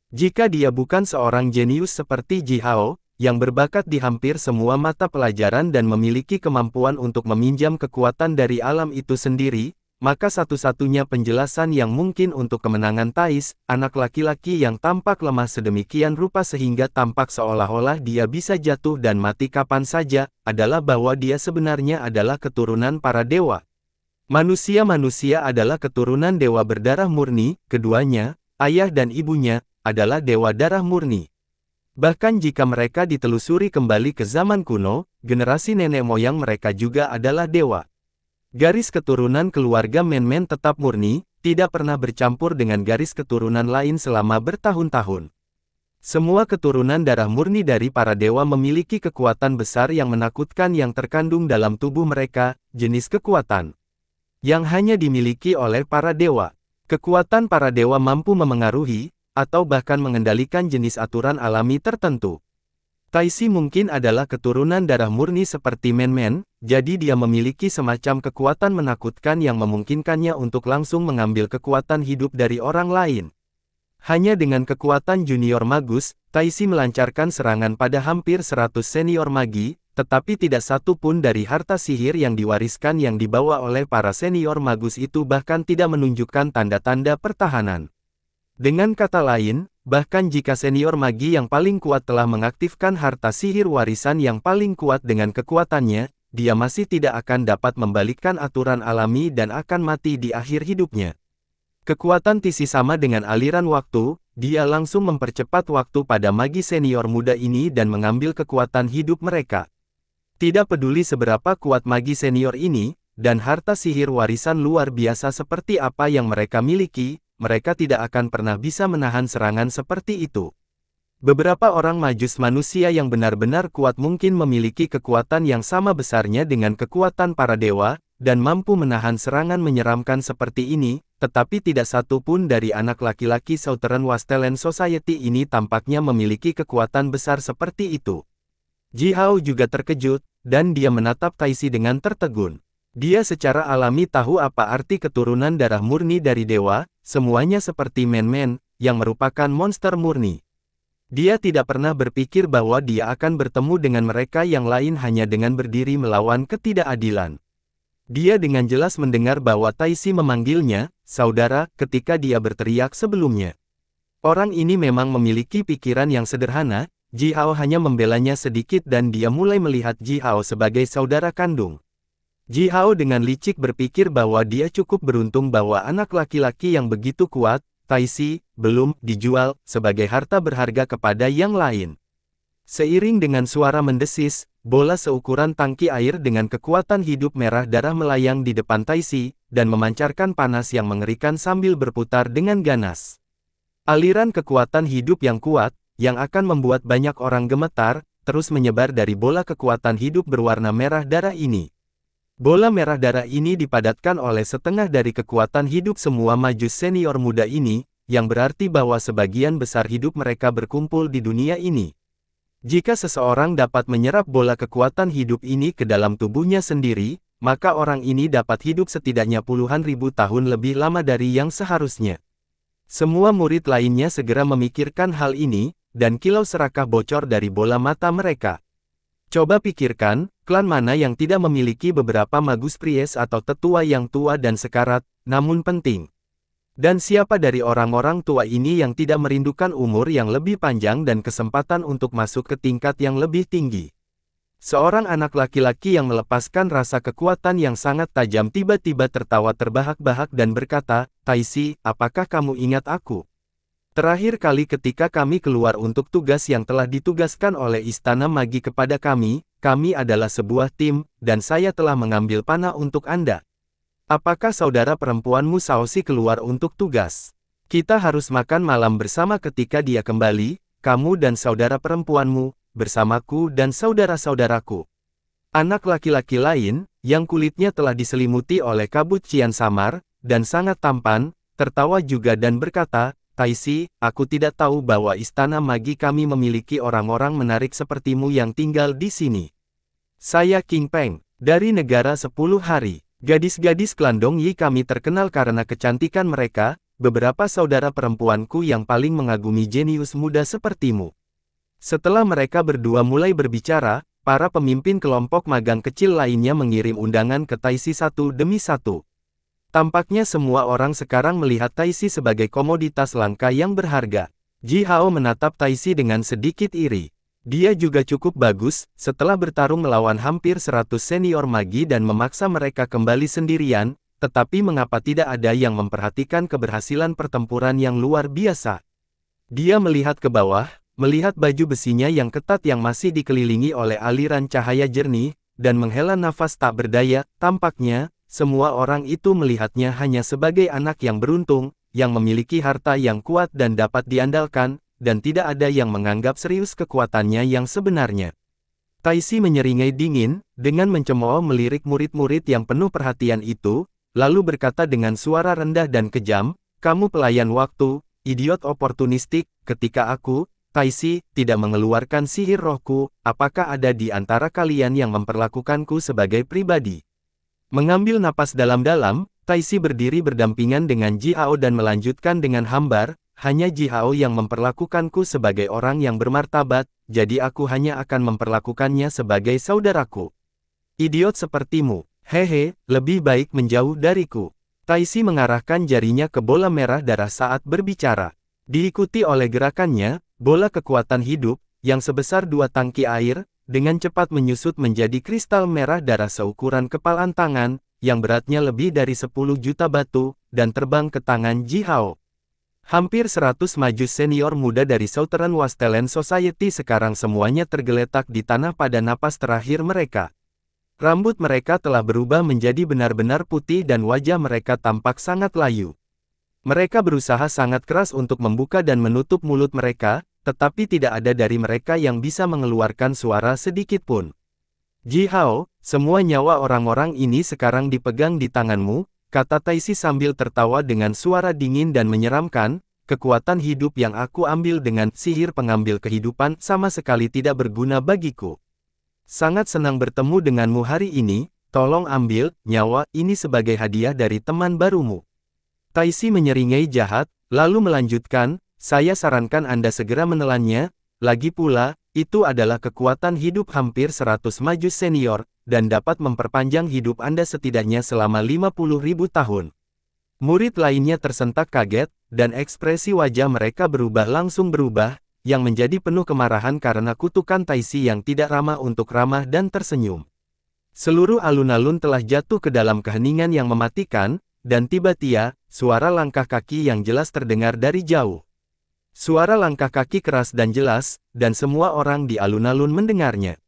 S1: Jika dia bukan seorang jenius seperti Ji Hao, yang berbakat di hampir semua mata pelajaran dan memiliki kemampuan untuk meminjam kekuatan dari alam itu sendiri, maka satu-satunya penjelasan yang mungkin untuk kemenangan Thais, anak laki-laki yang tampak lemah sedemikian rupa sehingga tampak seolah-olah dia bisa jatuh dan mati kapan saja, adalah bahwa dia sebenarnya adalah keturunan para dewa. Manusia-manusia adalah keturunan dewa berdarah murni, keduanya, ayah dan ibunya, adalah dewa darah murni. Bahkan jika mereka ditelusuri kembali ke zaman kuno, generasi nenek moyang mereka juga adalah dewa. Garis keturunan keluarga Men-Men tetap murni, tidak pernah bercampur dengan garis keturunan lain selama bertahun-tahun. Semua keturunan darah murni dari para dewa memiliki kekuatan besar yang menakutkan yang terkandung dalam tubuh mereka, jenis kekuatan yang hanya dimiliki oleh para dewa. Kekuatan para dewa mampu memengaruhi, atau bahkan mengendalikan jenis aturan alami tertentu. Taisi mungkin adalah keturunan darah murni seperti Men-Men, jadi dia memiliki semacam kekuatan menakutkan yang memungkinkannya untuk langsung mengambil kekuatan hidup dari orang lain. Hanya dengan kekuatan junior magus, Taisi melancarkan serangan pada hampir 100 senior magi, tetapi tidak satu pun dari harta sihir yang diwariskan yang dibawa oleh para senior magus itu bahkan tidak menunjukkan tanda-tanda pertahanan. Dengan kata lain, bahkan jika senior magi yang paling kuat telah mengaktifkan harta sihir warisan yang paling kuat dengan kekuatannya, dia masih tidak akan dapat membalikkan aturan alami dan akan mati di akhir hidupnya. Kekuatan Tisi sama dengan aliran waktu, dia langsung mempercepat waktu pada magi senior muda ini dan mengambil kekuatan hidup mereka. Tidak peduli seberapa kuat magi senior ini, dan harta sihir warisan luar biasa seperti apa yang mereka miliki, mereka tidak akan pernah bisa menahan serangan seperti itu. Beberapa orang majus manusia yang benar-benar kuat mungkin memiliki kekuatan yang sama besarnya dengan kekuatan para dewa, dan mampu menahan serangan menyeramkan seperti ini, tetapi tidak satu pun dari anak laki-laki Southern Wasteland Society ini tampaknya memiliki kekuatan besar seperti itu. Ji Hao juga terkejut, dan dia menatap Taisi dengan tertegun. Dia secara alami tahu apa arti keturunan darah murni dari dewa, semuanya seperti Men-Men, yang merupakan monster murni. Dia tidak pernah berpikir bahwa dia akan bertemu dengan mereka yang lain hanya dengan berdiri melawan ketidakadilan. Dia dengan jelas mendengar bahwa Taisi memanggilnya, saudara, ketika dia berteriak sebelumnya. Orang ini memang memiliki pikiran yang sederhana, Ji Hao hanya membelanya sedikit dan dia mulai melihat Ji Hao sebagai saudara kandung. Ji Hao dengan licik berpikir bahwa dia cukup beruntung bahwa anak laki-laki yang begitu kuat, Taisi, belum dijual sebagai harta berharga kepada yang lain. Seiring dengan suara mendesis, bola seukuran tangki air dengan kekuatan hidup merah darah melayang di depan Taisi, dan memancarkan panas yang mengerikan sambil berputar dengan ganas. Aliran kekuatan hidup yang kuat, yang akan membuat banyak orang gemetar, terus menyebar dari bola kekuatan hidup berwarna merah darah ini. Bola merah darah ini dipadatkan oleh setengah dari kekuatan hidup semua majus senior muda ini, yang berarti bahwa sebagian besar hidup mereka berkumpul di dunia ini. Jika seseorang dapat menyerap bola kekuatan hidup ini ke dalam tubuhnya sendiri, maka orang ini dapat hidup setidaknya puluhan ribu tahun lebih lama dari yang seharusnya. Semua murid lainnya segera memikirkan hal ini, dan kilau serakah bocor dari bola mata mereka. Coba pikirkan, klan mana yang tidak memiliki beberapa magus pries atau tetua yang tua dan sekarat, namun penting. Dan siapa dari orang-orang tua ini yang tidak merindukan umur yang lebih panjang dan kesempatan untuk masuk ke tingkat yang lebih tinggi? Seorang anak laki-laki yang melepaskan rasa kekuatan yang sangat tajam tiba-tiba tertawa terbahak-bahak dan berkata, Taisi, apakah kamu ingat aku? Terakhir kali ketika kami keluar untuk tugas yang telah ditugaskan oleh Istana Magi kepada kami adalah sebuah tim, dan saya telah mengambil panah untuk Anda. Apakah saudara perempuanmu Saosi keluar untuk tugas? Kita harus makan malam bersama ketika dia kembali, kamu dan saudara perempuanmu, bersamaku dan saudara-saudaraku. Anak laki-laki lain, yang kulitnya telah diselimuti oleh kabut cian samar, dan sangat tampan, tertawa juga dan berkata, Taisi, aku tidak tahu bahwa Istana Magi kami memiliki orang-orang menarik sepertimu yang tinggal di sini. Saya King Peng, Dari negara 10 hari, gadis-gadis klan Dong Yi kami terkenal karena kecantikan mereka, beberapa saudara perempuanku yang paling mengagumi jenius muda sepertimu. Setelah mereka berdua mulai berbicara, para pemimpin kelompok magang kecil lainnya mengirim undangan ke Taisi satu demi satu. Tampaknya semua orang sekarang melihat Taisi sebagai komoditas langka yang berharga. Ji Hao menatap Taisi dengan sedikit iri. Dia juga cukup bagus, setelah bertarung melawan hampir 100 senior magi dan memaksa mereka kembali sendirian, tetapi mengapa tidak ada yang memperhatikan keberhasilan pertempuran yang luar biasa? Dia melihat ke bawah, melihat baju besinya yang ketat yang masih dikelilingi oleh aliran cahaya jernih, dan menghela nafas tak berdaya. Tampaknya, semua orang itu melihatnya hanya sebagai anak yang beruntung, yang memiliki harta yang kuat dan dapat diandalkan, dan tidak ada yang menganggap serius kekuatannya yang sebenarnya. Taisi menyeringai dingin, dengan mencemooh melirik murid-murid yang penuh perhatian itu, lalu berkata dengan suara rendah dan kejam, "Kamu pelayan waktu, idiot oportunistik, ketika aku, Taisi, tidak mengeluarkan sihir rohku, apakah ada di antara kalian yang memperlakukanku sebagai pribadi?" Mengambil napas dalam-dalam, Taisi berdiri berdampingan dengan Ji Hao dan melanjutkan dengan hambar, "Hanya Ji Hao yang memperlakukanku sebagai orang yang bermartabat, jadi aku hanya akan memperlakukannya sebagai saudaraku. Idiot sepertimu, hehe, lebih baik menjauh dariku." Taisi mengarahkan jarinya ke bola merah darah saat berbicara. Diikuti oleh gerakannya, bola kekuatan hidup, yang sebesar 2 tangki air, dengan cepat menyusut menjadi kristal merah darah seukuran kepalan tangan, yang beratnya lebih dari 10 juta batu, dan terbang ke tangan Ji Hao. Hampir 100 majus senior muda dari Southern Wastelen Society sekarang semuanya tergeletak di tanah pada napas terakhir mereka. Rambut mereka telah berubah menjadi benar-benar putih dan wajah mereka tampak sangat layu. Mereka berusaha sangat keras untuk membuka dan menutup mulut mereka, tetapi tidak ada dari mereka yang bisa mengeluarkan suara sedikit pun. "Ji Hao, semua nyawa orang-orang ini sekarang dipegang di tanganmu," kata Taisi sambil tertawa dengan suara dingin dan menyeramkan, "Kekuatan hidup yang aku ambil dengan sihir pengambil kehidupan sama sekali tidak berguna bagiku. Sangat senang bertemu denganmu hari ini, tolong ambil nyawa ini sebagai hadiah dari teman barumu." Taisi menyeringai jahat, lalu melanjutkan, "Saya sarankan Anda segera menelannya, lagi pula, itu adalah kekuatan hidup hampir 100 majus senior, dan dapat memperpanjang hidup Anda setidaknya selama 50.000 tahun." Murid lainnya tersentak kaget, dan ekspresi wajah mereka langsung berubah, yang menjadi penuh kemarahan karena kutukan Taisi yang tidak ramah untuk ramah dan tersenyum. Seluruh alun-alun telah jatuh ke dalam keheningan yang mematikan, dan tiba-tiba, suara langkah kaki yang jelas terdengar dari jauh. Suara langkah kaki keras dan jelas, dan semua orang di alun-alun mendengarnya.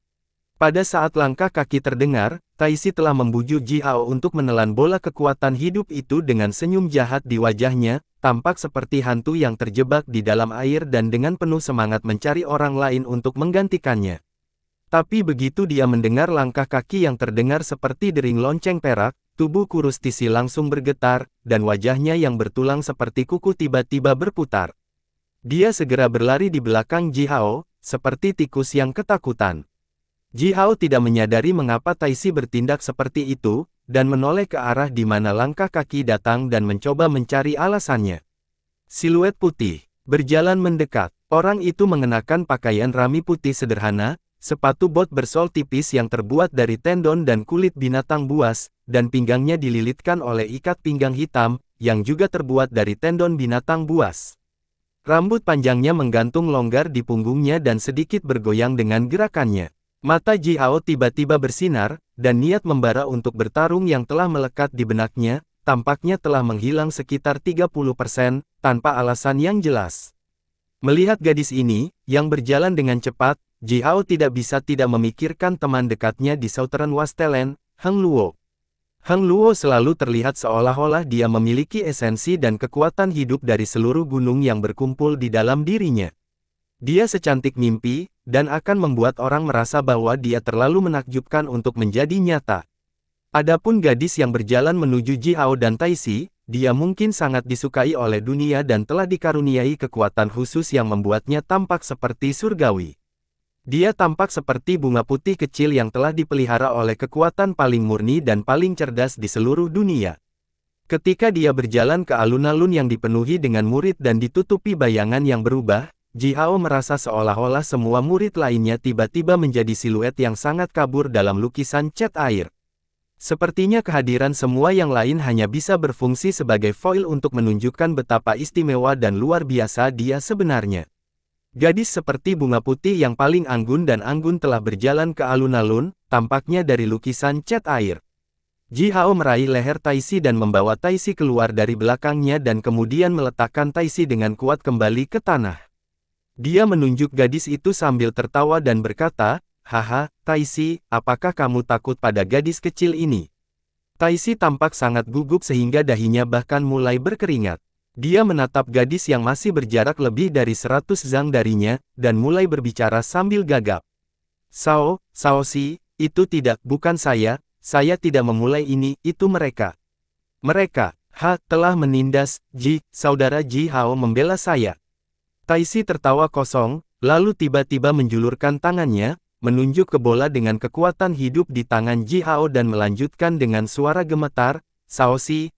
S1: Pada saat langkah kaki terdengar, Taisi telah membujuk Ji Hao untuk menelan bola kekuatan hidup itu dengan senyum jahat di wajahnya, tampak seperti hantu yang terjebak di dalam air dan dengan penuh semangat mencari orang lain untuk menggantikannya. Tapi begitu dia mendengar langkah kaki yang terdengar seperti dering lonceng perak, tubuh kurus Taisi langsung bergetar, dan wajahnya yang bertulang seperti kuku tiba-tiba berputar. Dia segera berlari di belakang Ji Hao, seperti tikus yang ketakutan. Ji Hao tidak menyadari mengapa Taisi bertindak seperti itu, dan menoleh ke arah di mana langkah kaki datang dan mencoba mencari alasannya. Siluet putih, berjalan mendekat. Orang itu mengenakan pakaian rami putih sederhana, sepatu bot bersol tipis yang terbuat dari tendon dan kulit binatang buas, dan pinggangnya dililitkan oleh ikat pinggang hitam, yang juga terbuat dari tendon binatang buas. Rambut panjangnya menggantung longgar di punggungnya dan sedikit bergoyang dengan gerakannya. Mata Ji Hao tiba-tiba bersinar, dan niat membara untuk bertarung yang telah melekat di benaknya, tampaknya telah menghilang sekitar 30%, tanpa alasan yang jelas. Melihat gadis ini, yang berjalan dengan cepat, Ji Hao tidak bisa tidak memikirkan teman dekatnya di Southern Wastelen, Heng Luo. Heng Luo selalu terlihat seolah-olah dia memiliki esensi dan kekuatan hidup dari seluruh gunung yang berkumpul di dalam dirinya. Dia secantik mimpi, dan akan membuat orang merasa bahwa dia terlalu menakjubkan untuk menjadi nyata. Adapun gadis yang berjalan menuju Ji Hao dan Taisi, dia mungkin sangat disukai oleh dunia dan telah dikaruniai kekuatan khusus yang membuatnya tampak seperti surgawi. Dia tampak seperti bunga putih kecil yang telah dipelihara oleh kekuatan paling murni dan paling cerdas di seluruh dunia. Ketika dia berjalan ke alun-alun yang dipenuhi dengan murid dan ditutupi bayangan yang berubah, Ji Hao merasa seolah-olah semua murid lainnya tiba-tiba menjadi siluet yang sangat kabur dalam lukisan cat air. Sepertinya kehadiran semua yang lain hanya bisa berfungsi sebagai foil untuk menunjukkan betapa istimewa dan luar biasa dia sebenarnya. Gadis seperti bunga putih yang paling anggun dan anggun telah berjalan ke alun-alun, tampaknya dari lukisan cat air. Ji Hao meraih leher Taisi dan membawa Taisi keluar dari belakangnya dan kemudian meletakkan Taisi dengan kuat kembali ke tanah. Dia menunjuk gadis itu sambil tertawa dan berkata, "Haha, Taisi, apakah kamu takut pada gadis kecil ini?" Taisi tampak sangat gugup sehingga dahinya bahkan mulai berkeringat. Dia menatap gadis yang masih berjarak lebih dari 100 zang darinya, dan mulai berbicara sambil gagap. Shaoxi, itu bukan saya tidak memulai ini, itu mereka. Mereka, telah menindas, saudara Ji Hao membela saya. Taisi tertawa kosong, lalu tiba-tiba menjulurkan tangannya, menunjuk ke bola dengan kekuatan hidup di tangan Ji Hao dan melanjutkan dengan suara gemetar, "Shaoxi,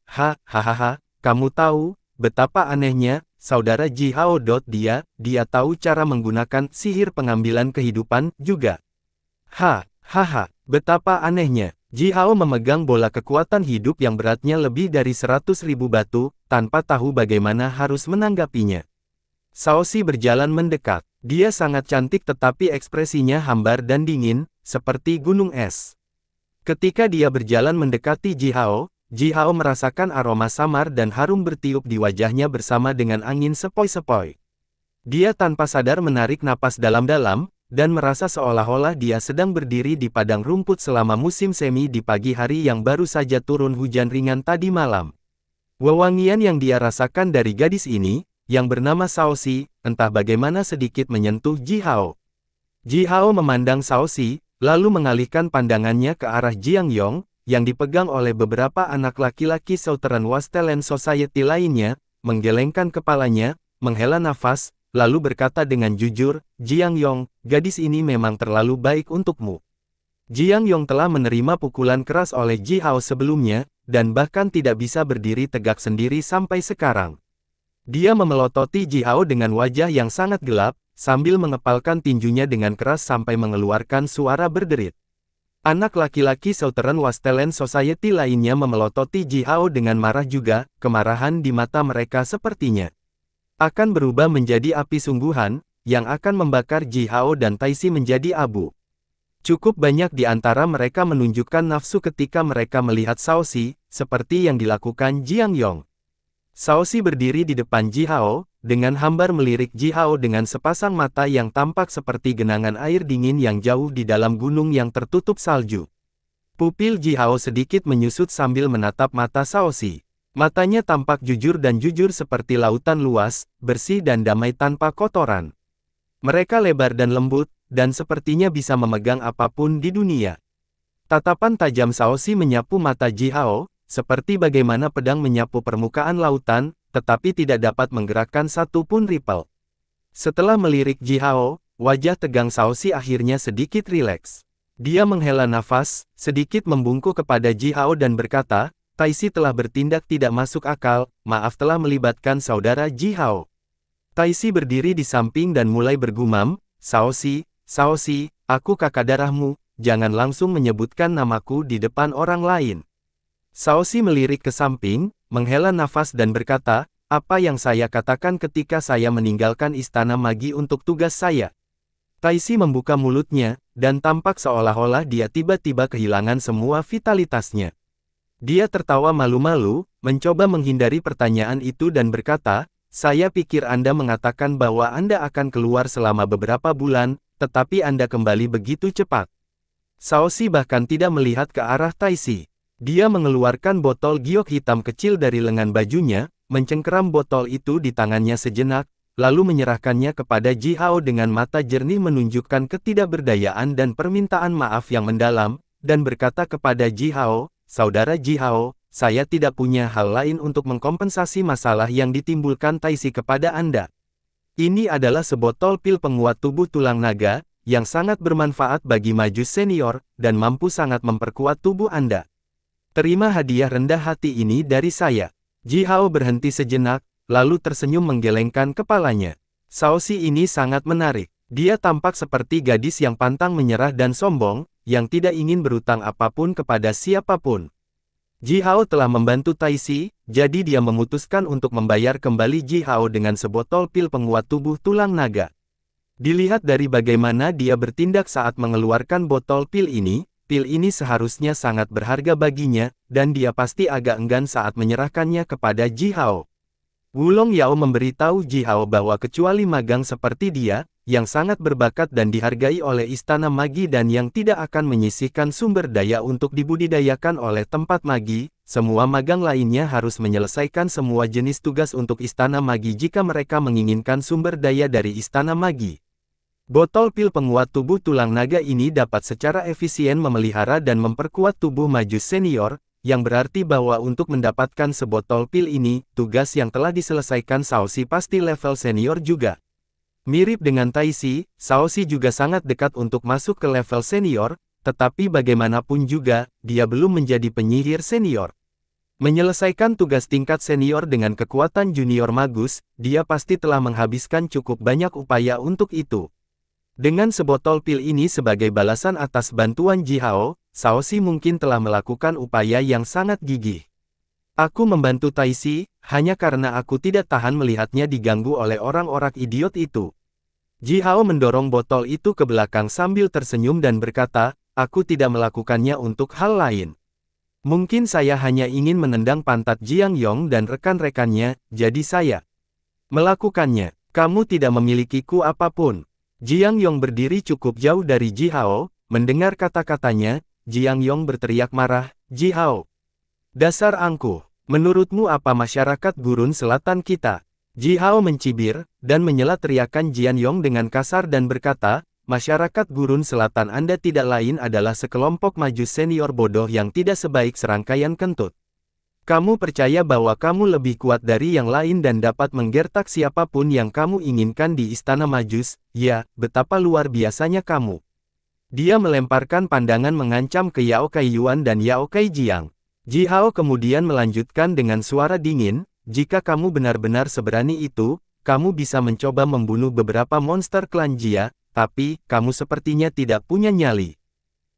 S1: kamu tahu, betapa anehnya, saudara Ji Hao. Dia tahu cara menggunakan sihir pengambilan kehidupan juga." Betapa anehnya. Ji Hao memegang bola kekuatan hidup yang beratnya lebih dari 100.000 batu, tanpa tahu bagaimana harus menanggapinya. Shaoxi berjalan mendekat. Dia sangat cantik tetapi ekspresinya hambar dan dingin, seperti gunung es. Ketika dia berjalan mendekati Ji Hao merasakan aroma samar dan harum bertiup di wajahnya bersama dengan angin sepoi-sepoi. Dia tanpa sadar menarik napas dalam-dalam, dan merasa seolah-olah dia sedang berdiri di padang rumput selama musim semi di pagi hari yang baru saja turun hujan ringan tadi malam. Wewangian yang dia rasakan dari gadis ini, yang bernama Shaoxi, entah bagaimana sedikit menyentuh Ji Hao. Ji Hao memandang Shaoxi, lalu mengalihkan pandangannya ke arah Jiang Yong, yang dipegang oleh beberapa anak laki-laki Southern Westland Society lainnya, menggelengkan kepalanya, menghela nafas, lalu berkata dengan jujur, "Jiang Yong, gadis ini memang terlalu baik untukmu." Jiang Yong telah menerima pukulan keras oleh Ji Hao sebelumnya, dan bahkan tidak bisa berdiri tegak sendiri sampai sekarang. Dia memelototi Ji Hao dengan wajah yang sangat gelap, sambil mengepalkan tinjunya dengan keras sampai mengeluarkan suara berderit. Anak laki-laki Southern Westland Society lainnya memelototi Ji Hao dengan marah juga, kemarahan di mata mereka sepertinya akan berubah menjadi api sungguhan, yang akan membakar Ji Hao dan Taisi menjadi abu. Cukup banyak di antara mereka menunjukkan nafsu ketika mereka melihat Shaoxi, seperti yang dilakukan Jiang Yong. Shaoxi berdiri di depan Ji Hao, dengan hambar melirik Ji Hao dengan sepasang mata yang tampak seperti genangan air dingin yang jauh di dalam gunung yang tertutup salju. Pupil Ji Hao sedikit menyusut sambil menatap mata Shaoxi. Matanya tampak jujur dan jujur seperti lautan luas, bersih dan damai tanpa kotoran. Mereka lebar dan lembut, dan sepertinya bisa memegang apapun di dunia. Tatapan tajam Shaoxi menyapu mata Ji Hao, seperti bagaimana pedang menyapu permukaan lautan, tetapi tidak dapat menggerakkan satu pun ripple. Setelah melirik Ji Hao, wajah tegang Shaoxi akhirnya sedikit rileks. Dia menghela nafas, sedikit membungkuk kepada Ji Hao dan berkata, "Taisi telah bertindak tidak masuk akal, maaf telah melibatkan saudara Ji Hao." Taisi berdiri di samping dan mulai bergumam, Shaoxi, aku kakak darahmu, jangan langsung menyebutkan namaku di depan orang lain." Shaoxi melirik ke samping, menghela nafas dan berkata, "Apa yang saya katakan ketika saya meninggalkan istana Magi untuk tugas saya?" Taisi membuka mulutnya, dan tampak seolah-olah dia tiba-tiba kehilangan semua vitalitasnya. Dia tertawa malu-malu, mencoba menghindari pertanyaan itu dan berkata, "Saya pikir Anda mengatakan bahwa Anda akan keluar selama beberapa bulan, tetapi Anda kembali begitu cepat." Shaoxi bahkan tidak melihat ke arah Taisi. Dia mengeluarkan botol giok hitam kecil dari lengan bajunya, mencengkeram botol itu di tangannya sejenak, lalu menyerahkannya kepada Ji Hao dengan mata jernih menunjukkan ketidakberdayaan dan permintaan maaf yang mendalam, dan berkata kepada Ji Hao, "Saudara Ji Hao, saya tidak punya hal lain untuk mengkompensasi masalah yang ditimbulkan Taisi kepada Anda. Ini adalah sebotol pil penguat tubuh tulang naga, yang sangat bermanfaat bagi Majus senior, dan mampu sangat memperkuat tubuh Anda. Terima hadiah rendah hati ini dari saya. Ji Hao berhenti sejenak, lalu tersenyum menggelengkan kepalanya. Shaoxi ini sangat menarik. Dia tampak seperti gadis yang pantang menyerah dan sombong, yang tidak ingin berutang apapun kepada siapapun. Ji Hao telah membantu Taixi, jadi dia memutuskan untuk membayar kembali Ji Hao dengan sebotol pil penguat tubuh tulang naga. Dilihat dari bagaimana dia bertindak saat mengeluarkan botol pil ini seharusnya sangat berharga baginya, dan dia pasti agak enggan saat menyerahkannya kepada Ji Hao. Wulong Yao memberitahu Ji Hao bahwa kecuali magang seperti dia, yang sangat berbakat dan dihargai oleh Istana Magi dan yang tidak akan menyisihkan sumber daya untuk dibudidayakan oleh tempat magi, semua magang lainnya harus menyelesaikan semua jenis tugas untuk Istana Magi jika mereka menginginkan sumber daya dari Istana Magi. Botol pil penguat tubuh tulang naga ini dapat secara efisien memelihara dan memperkuat tubuh Majus senior, yang berarti bahwa untuk mendapatkan sebotol pil ini, tugas yang telah diselesaikan Shaoxi pasti level senior juga. Mirip dengan Taixi, Shaoxi juga sangat dekat untuk masuk ke level senior, tetapi bagaimanapun juga, dia belum menjadi penyihir senior. Menyelesaikan tugas tingkat senior dengan kekuatan junior magus, dia pasti telah menghabiskan cukup banyak upaya untuk itu. Dengan sebotol pil ini sebagai balasan atas bantuan Ji Hao, Shaoxi mungkin telah melakukan upaya yang sangat gigih. Aku membantu Taixi, hanya karena aku tidak tahan melihatnya diganggu oleh orang-orang idiot itu. Ji Hao mendorong botol itu ke belakang sambil tersenyum dan berkata, aku tidak melakukannya untuk hal lain. Mungkin saya hanya ingin menendang pantat Jiang Yong dan rekan-rekannya, jadi saya melakukannya. Kamu tidak memilikiku apapun. Jiang Yong berdiri cukup jauh dari Ji Hao, mendengar kata-katanya, Jiang Yong berteriak marah, Ji Hao. Dasar angkuh, menurutmu apa masyarakat gurun selatan kita? Ji Hao mencibir, dan menyela teriakan Jiang Yong dengan kasar dan berkata, masyarakat gurun selatan Anda tidak lain adalah sekelompok Majus senior bodoh yang tidak sebaik serangkaian kentut. Kamu percaya bahwa kamu lebih kuat dari yang lain dan dapat menggertak siapapun yang kamu inginkan di Istana Majus, ya, betapa luar biasanya kamu. Dia melemparkan pandangan mengancam ke Yao Kai Yuan dan Yao Kai Jiang. Ji Hao kemudian melanjutkan dengan suara dingin, jika kamu benar-benar seberani itu, kamu bisa mencoba membunuh beberapa monster klan Jia, tapi, kamu sepertinya tidak punya nyali.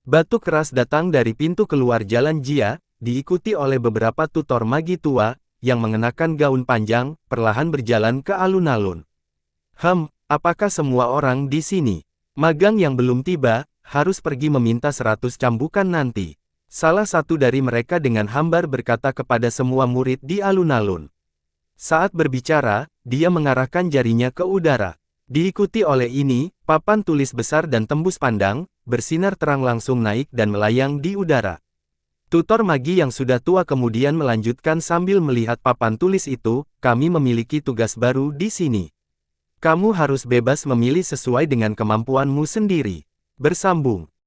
S1: Batu keras datang dari pintu keluar jalan Jia, diikuti oleh beberapa tutor magi tua, yang mengenakan gaun panjang, perlahan berjalan ke alun-alun. Apakah semua orang di sini? Magang yang belum tiba, harus pergi meminta 100 cambukan nanti. Salah satu dari mereka dengan hambar berkata kepada semua murid di alun-alun. Saat berbicara, dia mengarahkan jarinya ke udara. Diikuti oleh ini, papan tulis besar dan tembus pandang, bersinar terang langsung naik dan melayang di udara. Tutor magi yang sudah tua kemudian melanjutkan sambil melihat papan tulis itu, kami memiliki tugas baru di sini. Kamu harus bebas memilih sesuai dengan kemampuanmu sendiri. Bersambung.